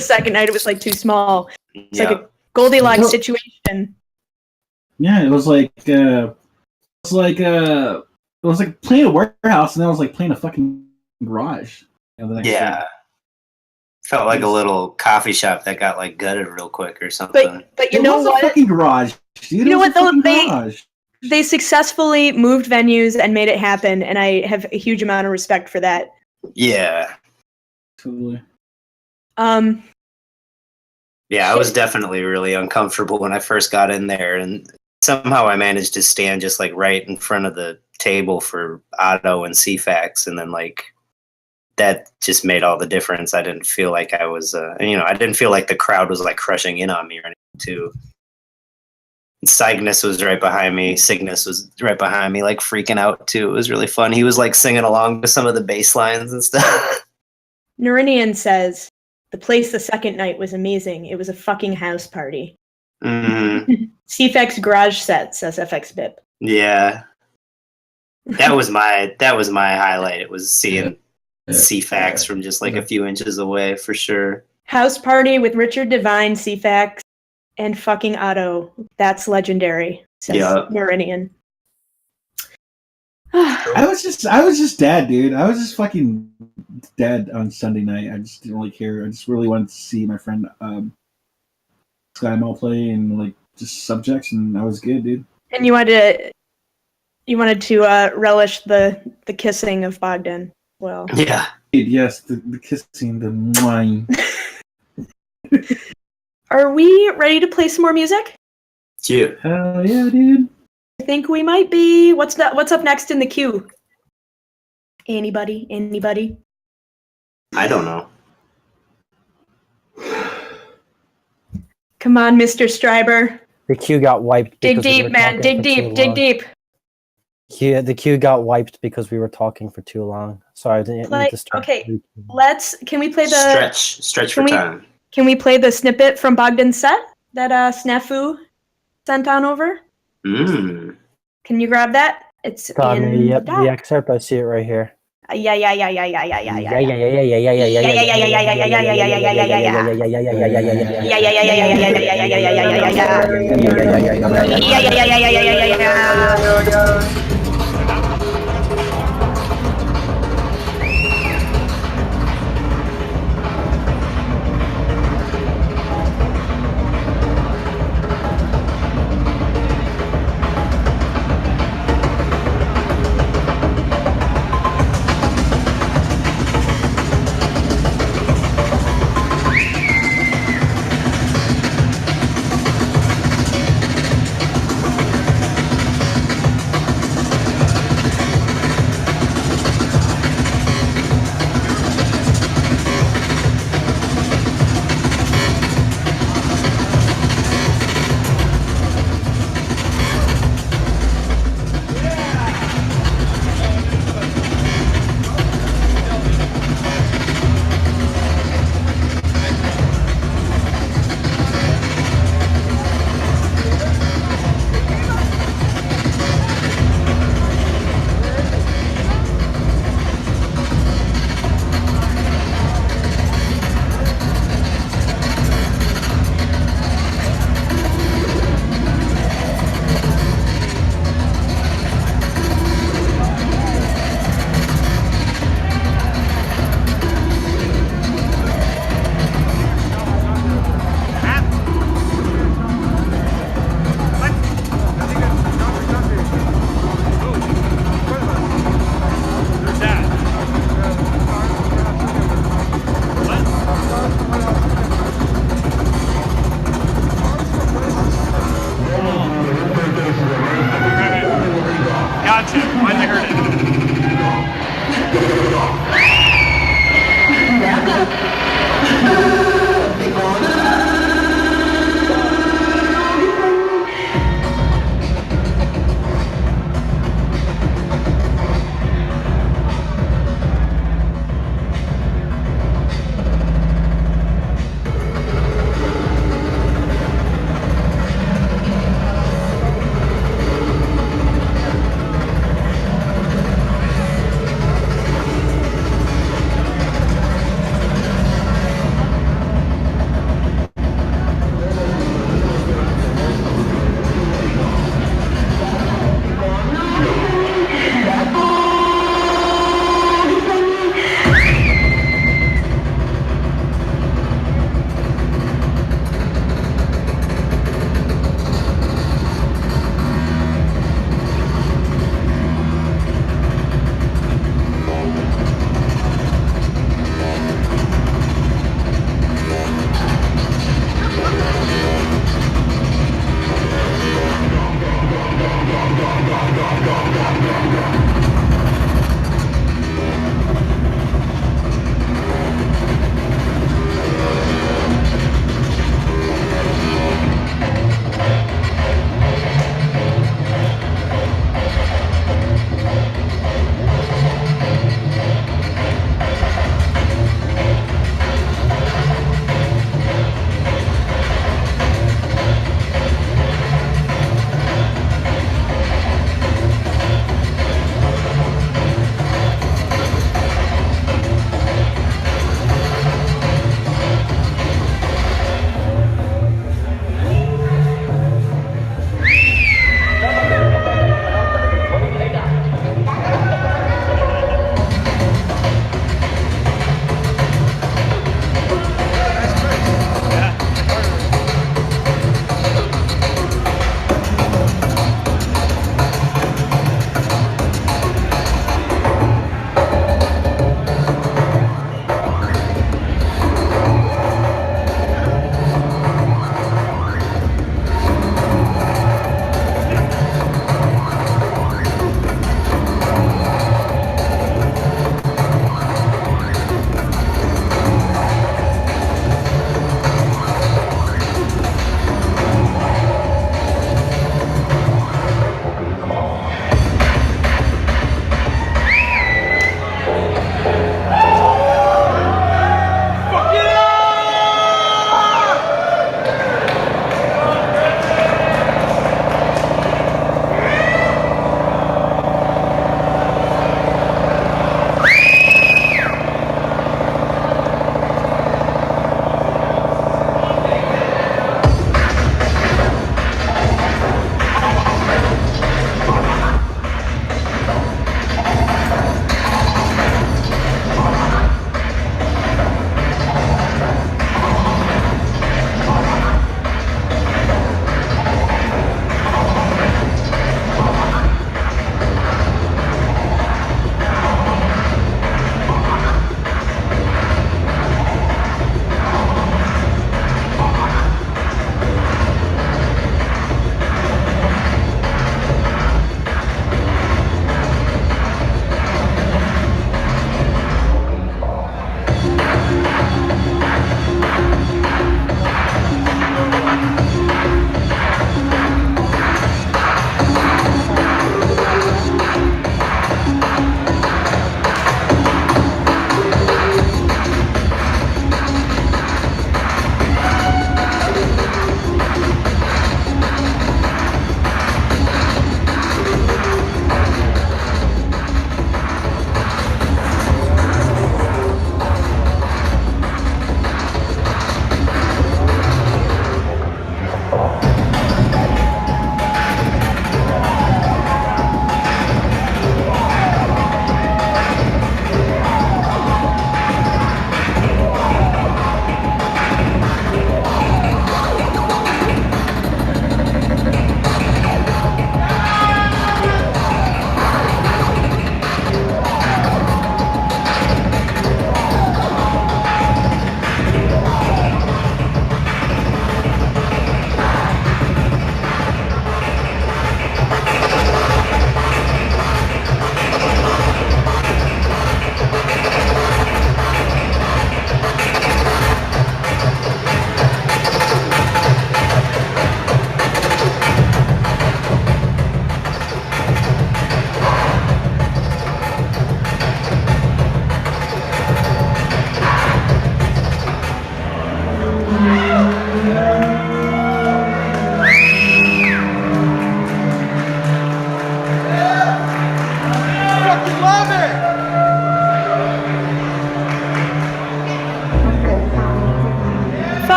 Speaker 2: second night it was like too small. It's like a Goldilocks situation.
Speaker 6: Yeah, it was like playing a warehouse, and then it was like playing a fucking garage. The next
Speaker 5: Yeah.
Speaker 6: day.
Speaker 5: Felt like a little coffee shop that got like gutted real quick or something.
Speaker 2: But you
Speaker 6: It
Speaker 2: know
Speaker 6: was a
Speaker 2: what?
Speaker 6: fucking garage, dude.
Speaker 2: You know
Speaker 6: It was
Speaker 2: what, though?
Speaker 6: a fucking garage.
Speaker 2: They successfully moved venues and made it happen, and I have a huge amount of respect for that.
Speaker 5: Yeah.
Speaker 3: Totally.
Speaker 5: Yeah, I was definitely really uncomfortable when I first got in there, and somehow I managed to stand just like right in front of the table for Otto and Ceephax, and then like that just made all the difference. I didn't feel like I was, I didn't feel like the crowd was like crushing in on me or anything too. Cygnus was right behind me. Cygnus was right behind me, like freaking out too. It was really fun. He was like singing along to some of the bass lines and stuff.
Speaker 2: Nerinian says, the place the second night was amazing. It was a fucking house party.
Speaker 5: Mm-hmm.
Speaker 2: Ceephax garage set, says FX Bip.
Speaker 5: Yeah. That was my highlight. It was seeing Ceephax from just like a few inches away for sure.
Speaker 2: House party with Richard Devine, Ceephax, and fucking Otto. That's legendary, says Nerinian.
Speaker 6: I was just dead, dude. I was just fucking dead on Sunday night. I just didn't really care. I just really wanted to see my friend SkyMall play and like just subjects, and I was good, dude.
Speaker 2: And you wanted to relish the kissing of Bogdan. Well,
Speaker 5: Yeah.
Speaker 6: Dude, yes, the kissing, the mwine.
Speaker 2: Are we ready to play some more music?
Speaker 5: Cute.
Speaker 6: Hell yeah, dude.
Speaker 2: I think we might be. What's up next in the queue? Anybody?
Speaker 5: I don't know.
Speaker 2: Come on, Mr. Stryber.
Speaker 1: The queue got wiped.
Speaker 2: Dig
Speaker 1: because we
Speaker 2: deep,
Speaker 1: were
Speaker 2: man.
Speaker 1: talking
Speaker 2: Dig
Speaker 1: for
Speaker 2: deep.
Speaker 1: too
Speaker 2: Dig
Speaker 1: long.
Speaker 2: deep.
Speaker 1: Yeah, the queue got wiped because we were talking for too long. So I didn't need to start.
Speaker 2: Okay. Can we play
Speaker 5: Stretch for time.
Speaker 2: Can we play the snippet from Bogdan's set that Snafu sent on over?
Speaker 5: Mm.
Speaker 2: Can you grab that? It's in
Speaker 1: Yep,
Speaker 2: the
Speaker 1: the excerpt. I see it right here.
Speaker 2: Yeah.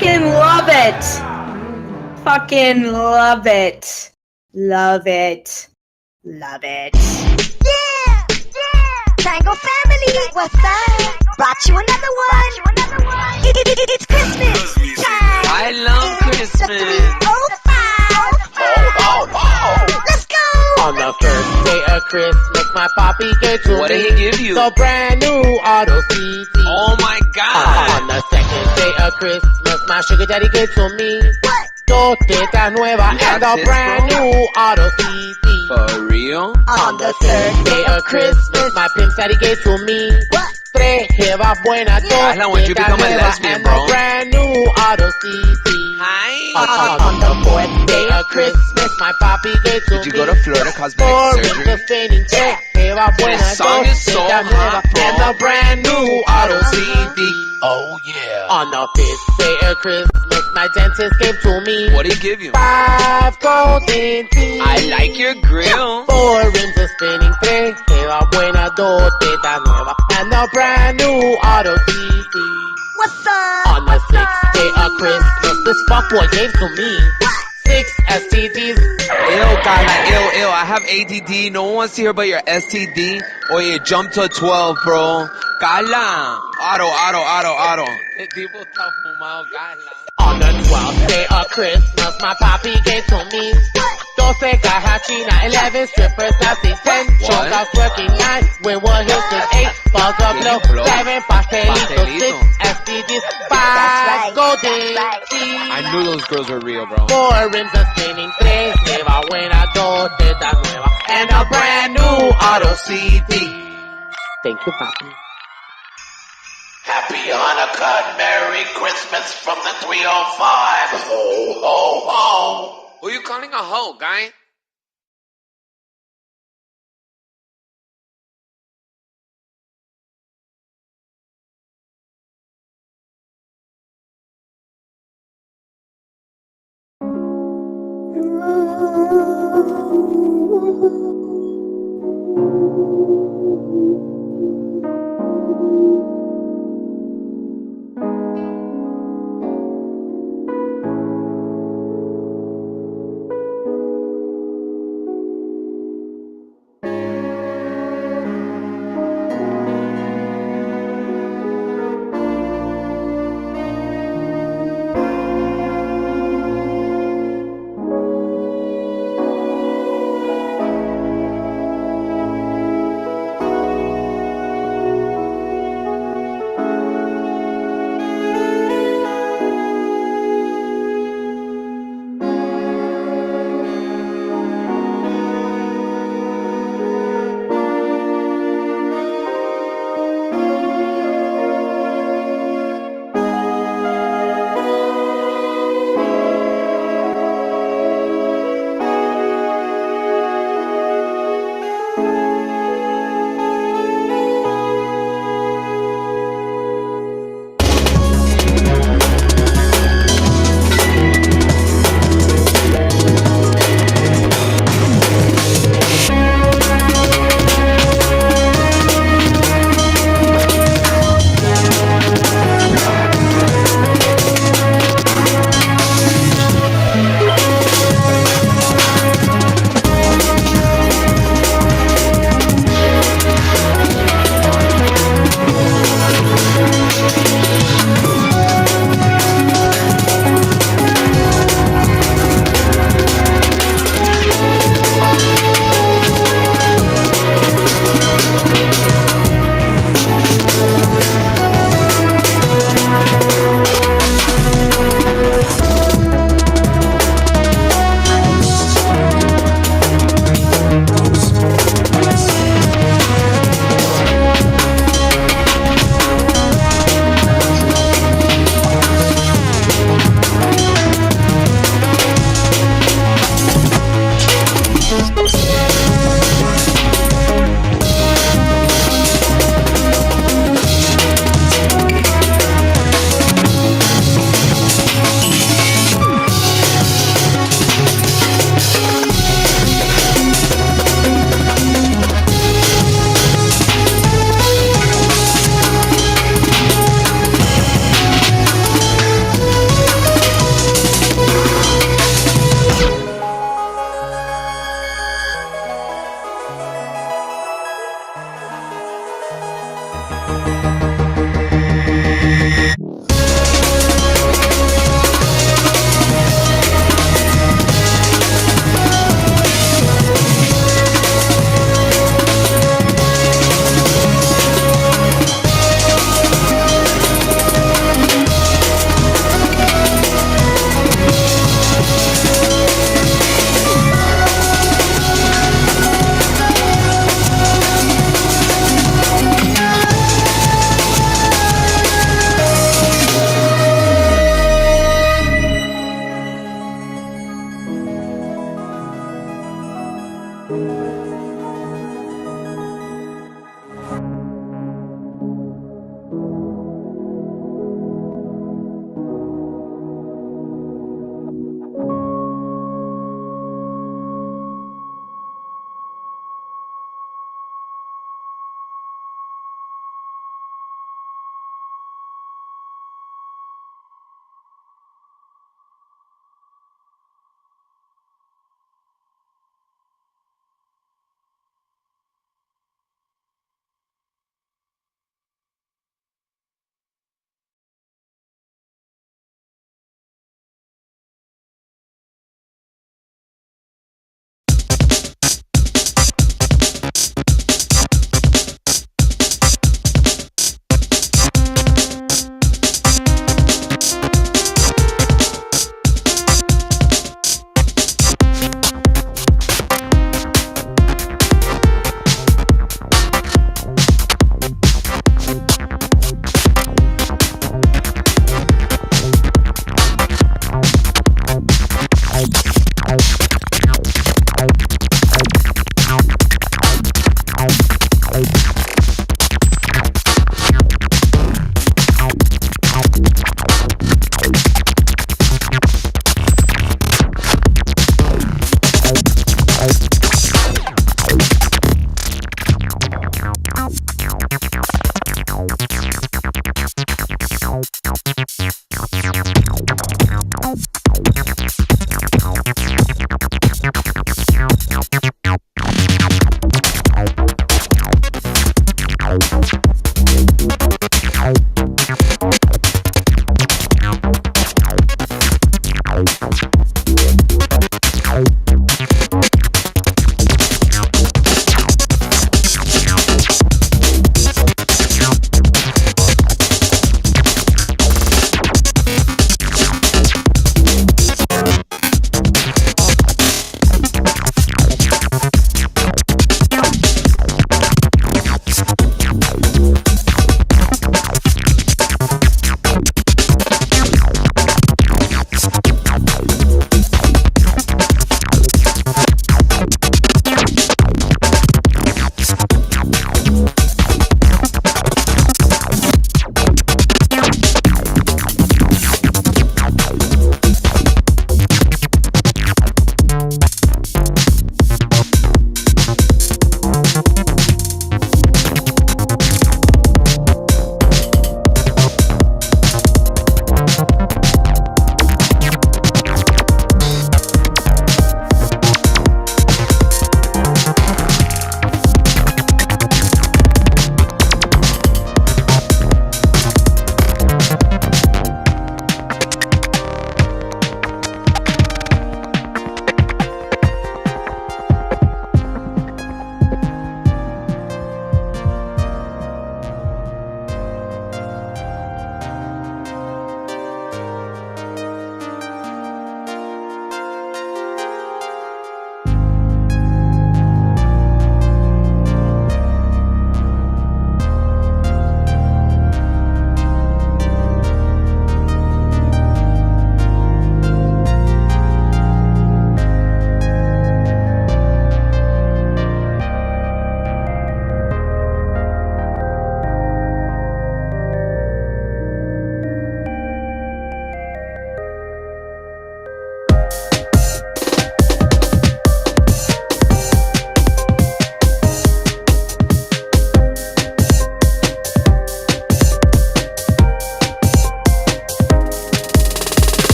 Speaker 2: Fucking love it. Fucking love it. Love it. Love it.
Speaker 7: Yeah, yeah. Tango family, what's up? Brought you another one. It's Christmas time.
Speaker 8: I love Christmas.
Speaker 7: 305. Let's go.
Speaker 9: On the first day of Christmas, my poppy gave to
Speaker 8: What
Speaker 9: me
Speaker 8: did he give you?
Speaker 9: the brand new auto CD.
Speaker 8: Oh my
Speaker 9: On
Speaker 8: god.
Speaker 9: the second day of Christmas, my sugar daddy gave to me
Speaker 7: What?
Speaker 9: dos tetas nuevas
Speaker 8: You
Speaker 9: and
Speaker 8: got
Speaker 9: a
Speaker 8: this,
Speaker 9: brand
Speaker 8: bro?
Speaker 9: new auto CD.
Speaker 8: For real?
Speaker 9: On the third day of Christmas, my pimp daddy gave to me
Speaker 7: What?
Speaker 9: tres jevas buenas, dos
Speaker 8: Isla, when you
Speaker 9: tetas
Speaker 8: become a
Speaker 9: nuevas
Speaker 8: lesbian,
Speaker 9: and
Speaker 8: bro.
Speaker 9: a brand new auto CD.
Speaker 8: Hi.
Speaker 9: On the fourth day of Christmas, my poppy gave to
Speaker 8: Did you
Speaker 9: me
Speaker 8: go to Florida Cosmetic
Speaker 9: four
Speaker 8: Surgery?
Speaker 9: rings of spinning tres jevas buenas,
Speaker 8: This song
Speaker 9: dos
Speaker 8: is so
Speaker 9: tetas
Speaker 8: hot,
Speaker 9: nuevas
Speaker 8: bro.
Speaker 9: and a brand new auto CD.
Speaker 8: Oh yeah.
Speaker 9: On the fifth day of Christmas, my dentist gave to me
Speaker 8: What did he give you?
Speaker 9: 5 golden teeth.
Speaker 8: I like your grill.
Speaker 9: 4 rims of spinning, tres jevas buenas, dos tetas nuevas and a brand new auto CD.
Speaker 7: What's up?
Speaker 9: On the sixth day of Christmas, this fuckboy gave to me 6 STDs.
Speaker 8: Ew, God, like, ew. I have ADD. No one wants to hear about your STD. Or you jump to 12, bro. Cala. Auto. El tipo está fumado, cala.
Speaker 9: On the 12th day of Christmas, my poppy gave to me 12 cajas china, 11 strippers, nasty 10 chocas working 9, Winwood Hilton 8, balls of blow 7 pastelitos, 6 STDs, 5 golden teeth.
Speaker 8: I knew those girls were real, bro.
Speaker 9: 4 rims of spinning, 3 lleva buena, 2 tetas nuevas, and a brand new auto CD. Thank you, papi.
Speaker 10: Happy Hanukkah and Merry Christmas from the 305. Ho, ho, ho.
Speaker 8: Who you calling a hoe, guy?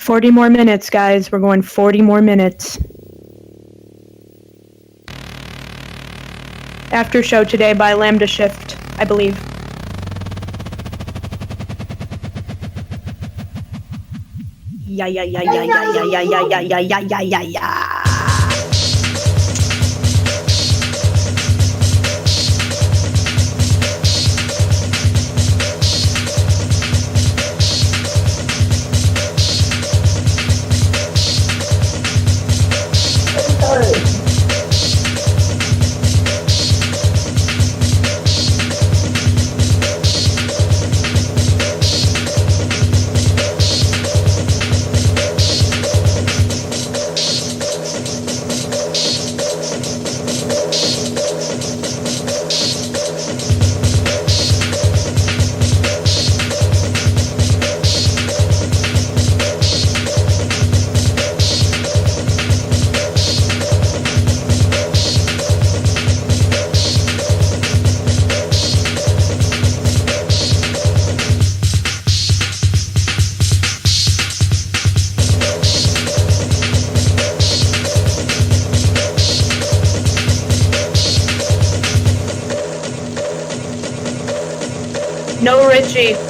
Speaker 2: 40 more minutes, guys. We're going 40 more minutes. After show today by Lambda Shift, I believe. Yeah. No Richie.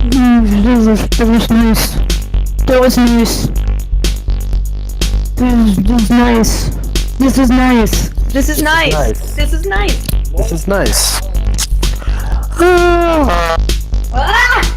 Speaker 3: Jesus, that was nice. That was nice. This is nice. This is nice.
Speaker 2: This is nice.
Speaker 1: nice.
Speaker 2: This is nice.
Speaker 1: This is nice.
Speaker 2: Ah!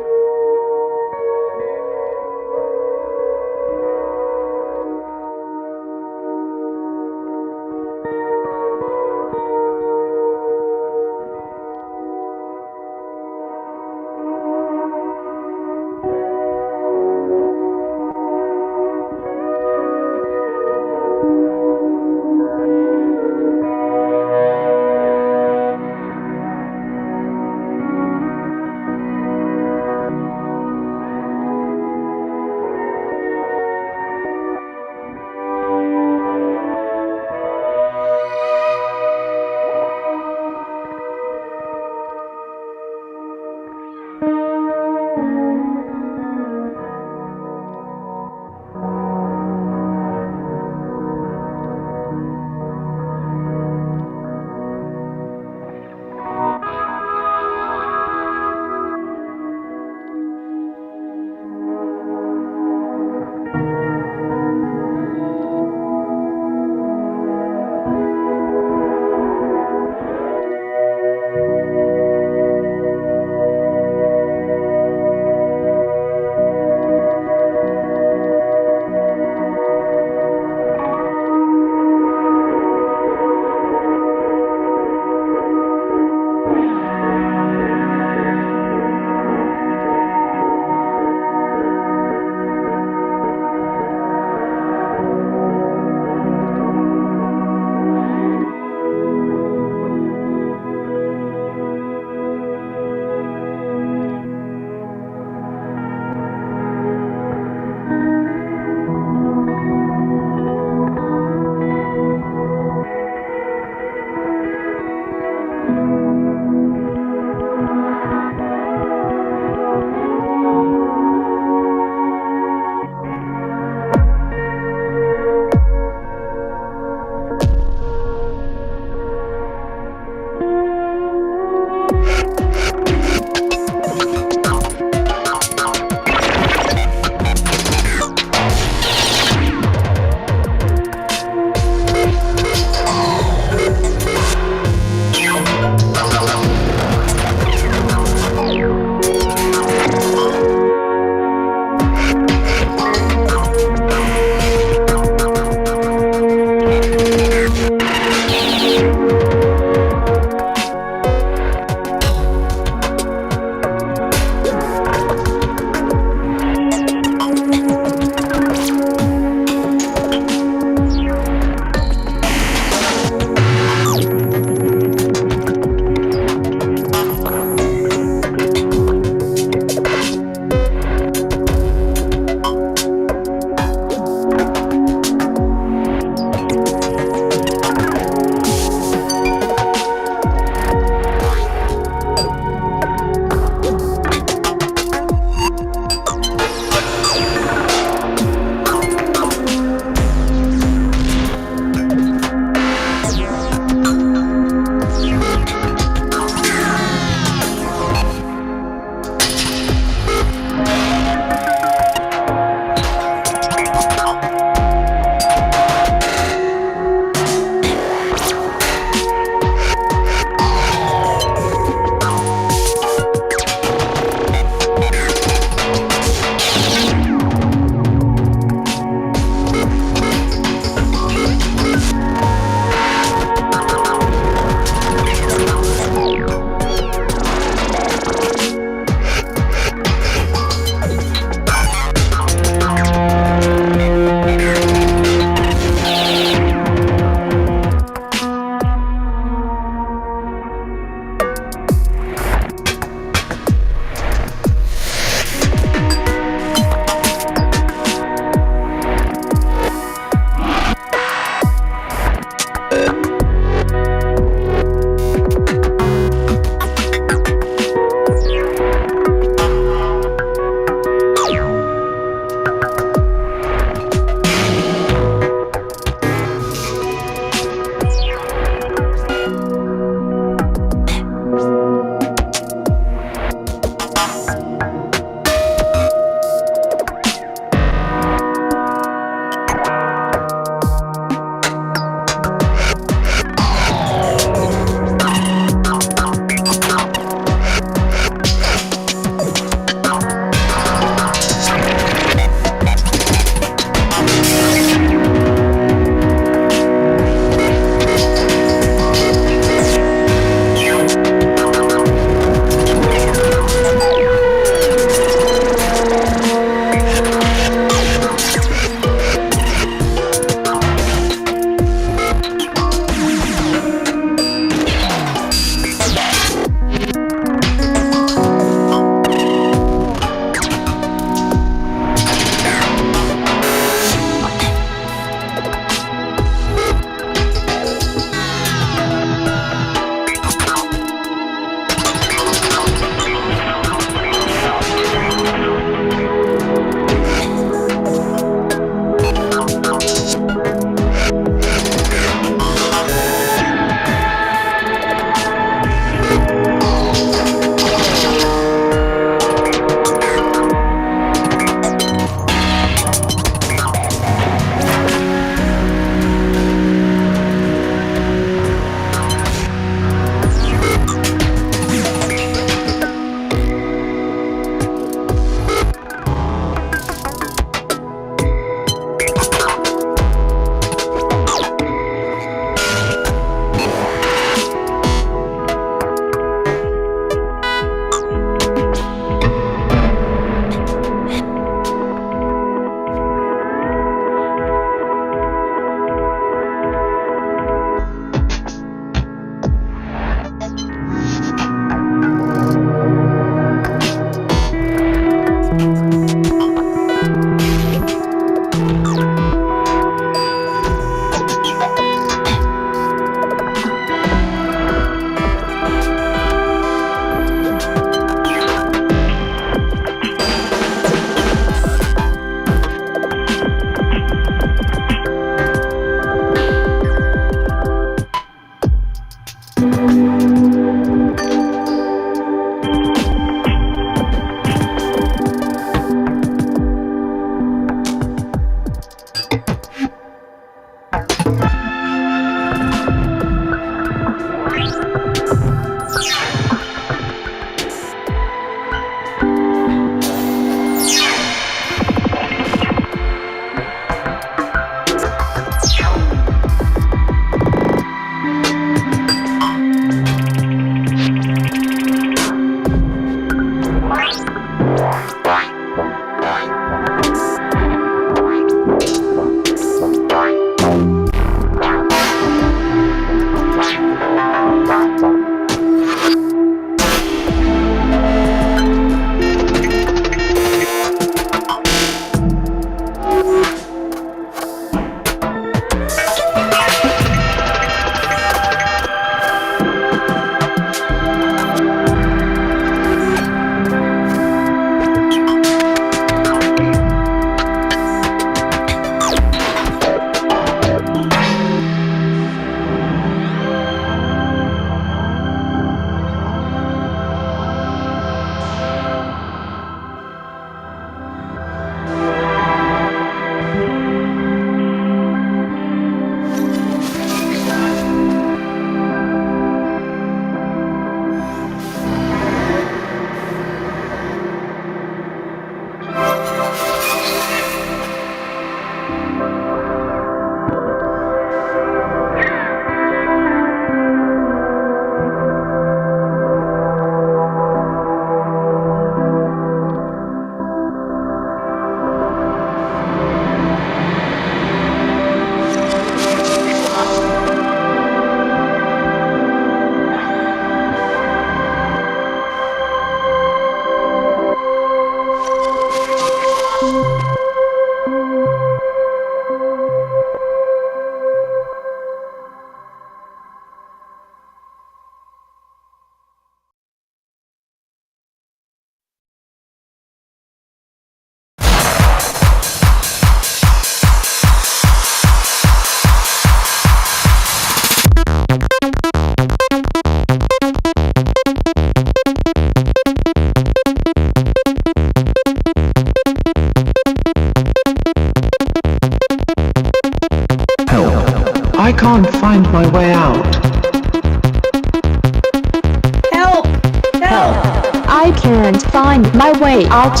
Speaker 3: I can't find my way out.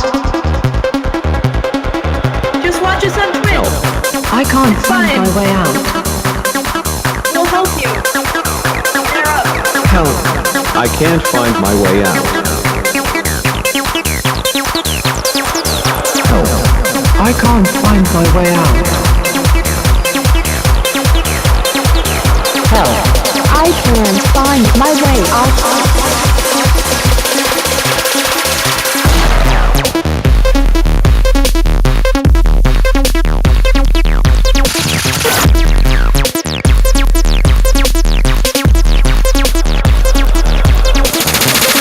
Speaker 2: Just watch us on Twitch.
Speaker 3: I can't
Speaker 2: It's
Speaker 3: find
Speaker 2: fine.
Speaker 3: my way out.
Speaker 2: We'll help you. Snareup.
Speaker 11: Help. I can't find my way out. Help. I can't find my way out.
Speaker 3: Help. I can't find my way out.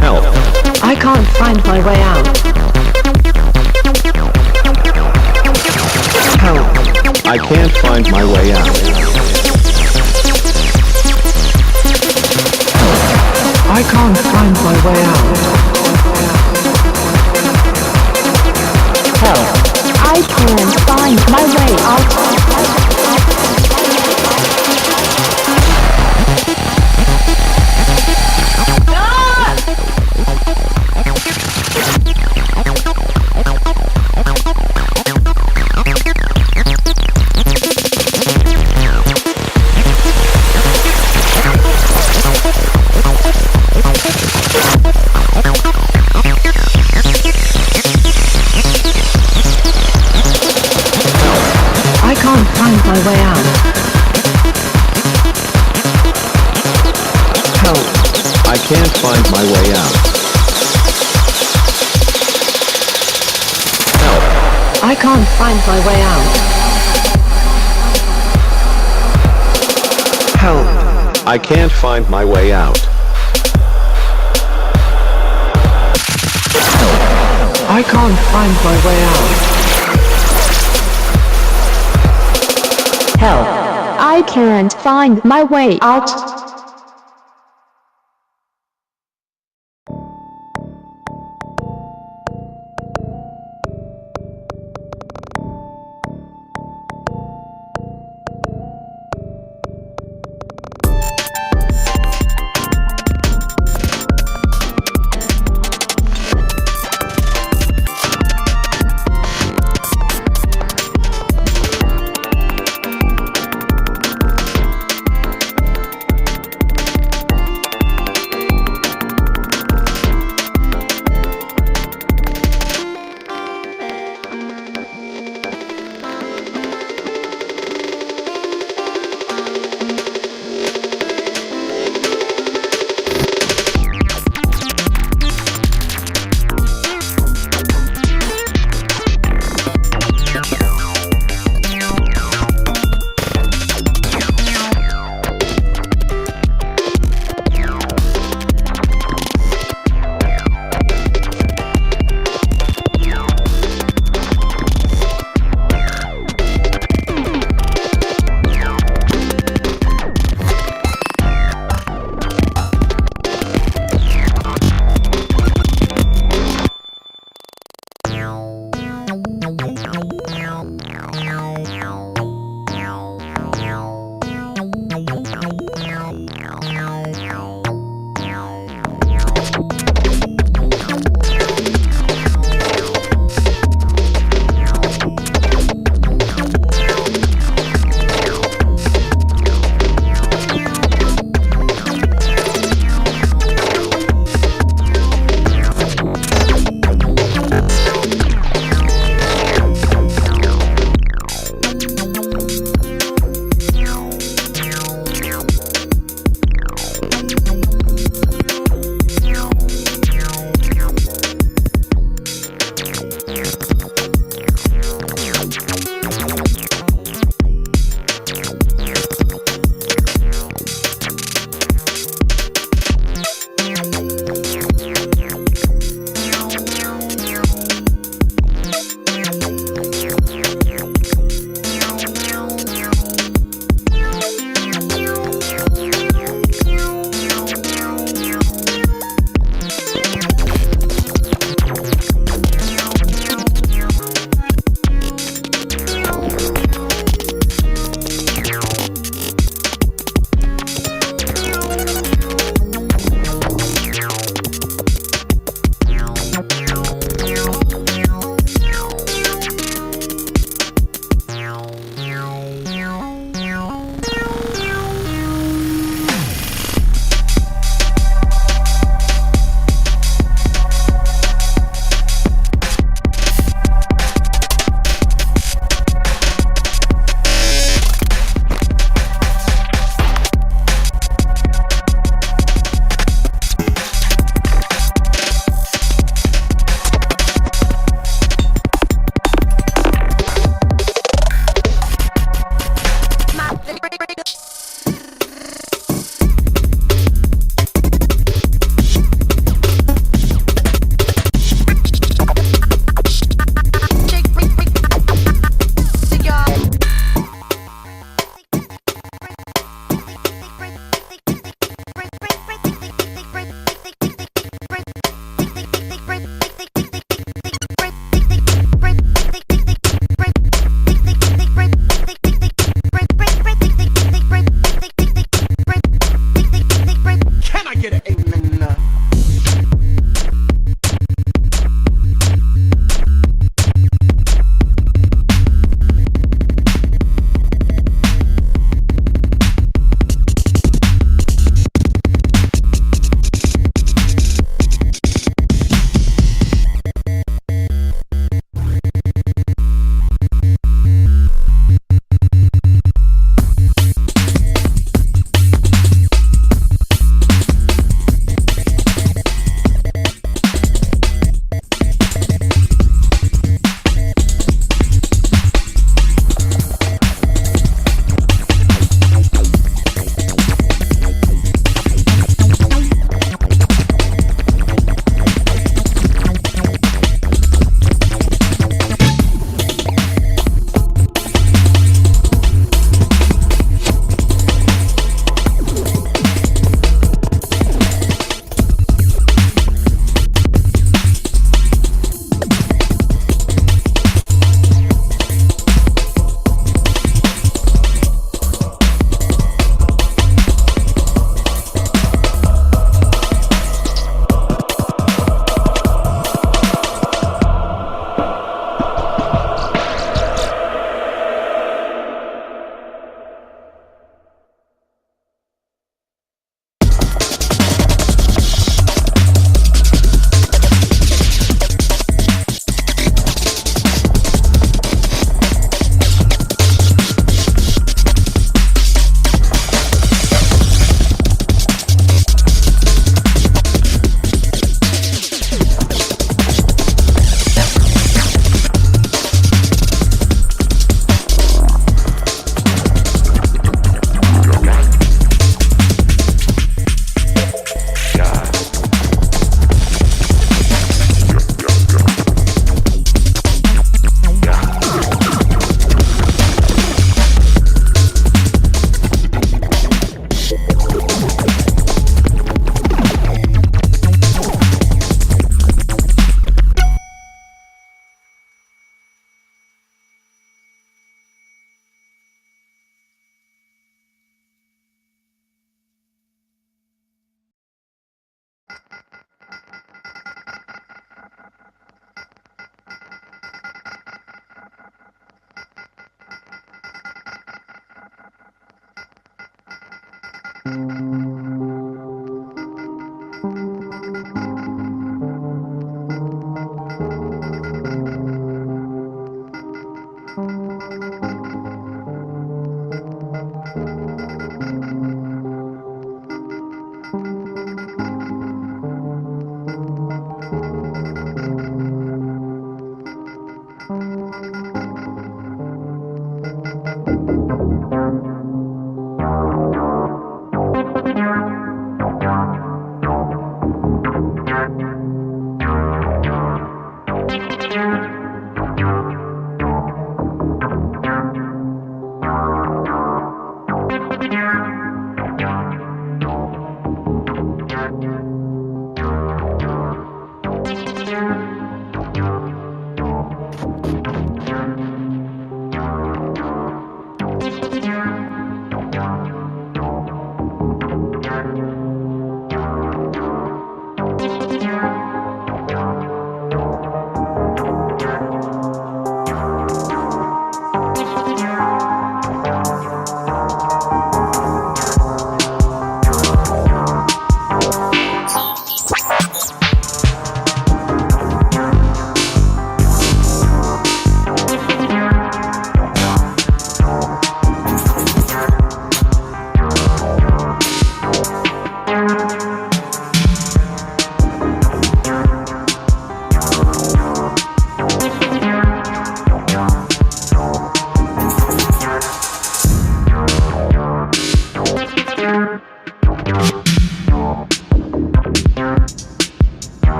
Speaker 11: Help.
Speaker 3: I can't find my way out.
Speaker 11: Help. I can't find my way out. I can't find my way out.
Speaker 3: Help. I can't find my way out. I can't find my way out.
Speaker 11: Help. I can't find my way out. Help.
Speaker 3: I can't find my way out.
Speaker 11: Help. I can't find my way out. Help. I can't find my way out.
Speaker 3: Help. I can't find my way out.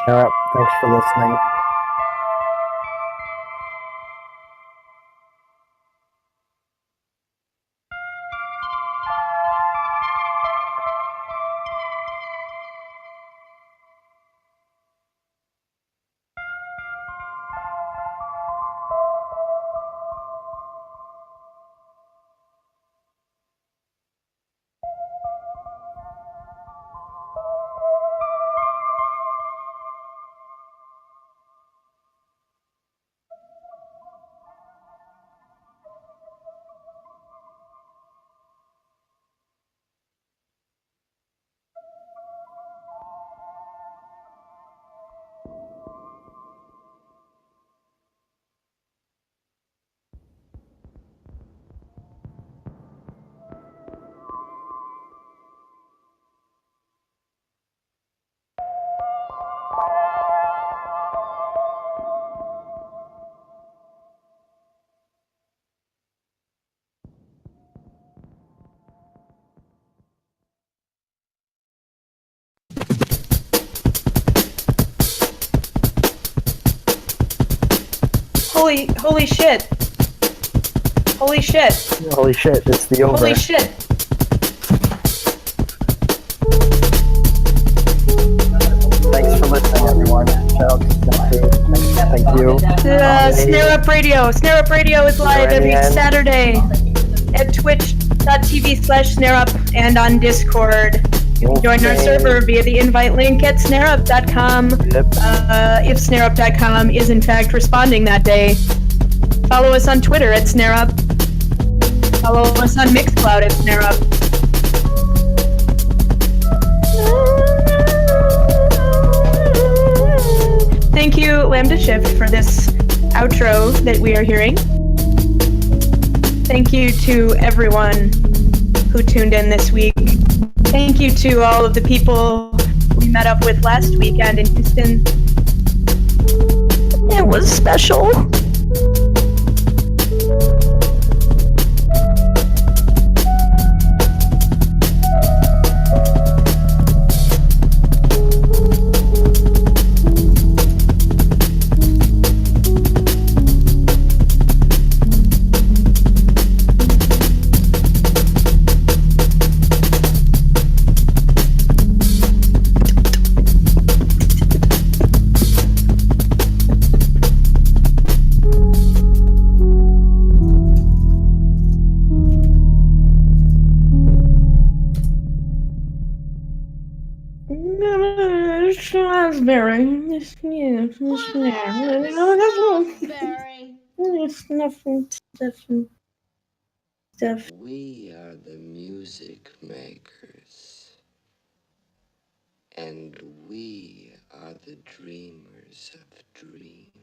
Speaker 1: Thanks for listening.
Speaker 2: Holy shit. Holy shit.
Speaker 1: Holy shit, it's the over.
Speaker 2: Holy shit.
Speaker 1: Thanks for listening, everyone. Shout out to Snarp. Thank you.
Speaker 2: Snareup Radio. Snareup Radio is live every Saturday at twitch.tv/Snareup and on Discord. You can join our server via the invite link at snareup.com. If snareup.com is in fact responding that day. Follow us on Twitter at Snareup. Follow us on Mixcloud at Snareup. Thank you, Lambda Shift, for this outro that we are hearing. Thank you to everyone who tuned in this week. Thank you to all of the people we met up with last weekend in Houston. It was special. Raspberry. Stuff.
Speaker 12: We are the music makers, and we are the dreamers of dreams.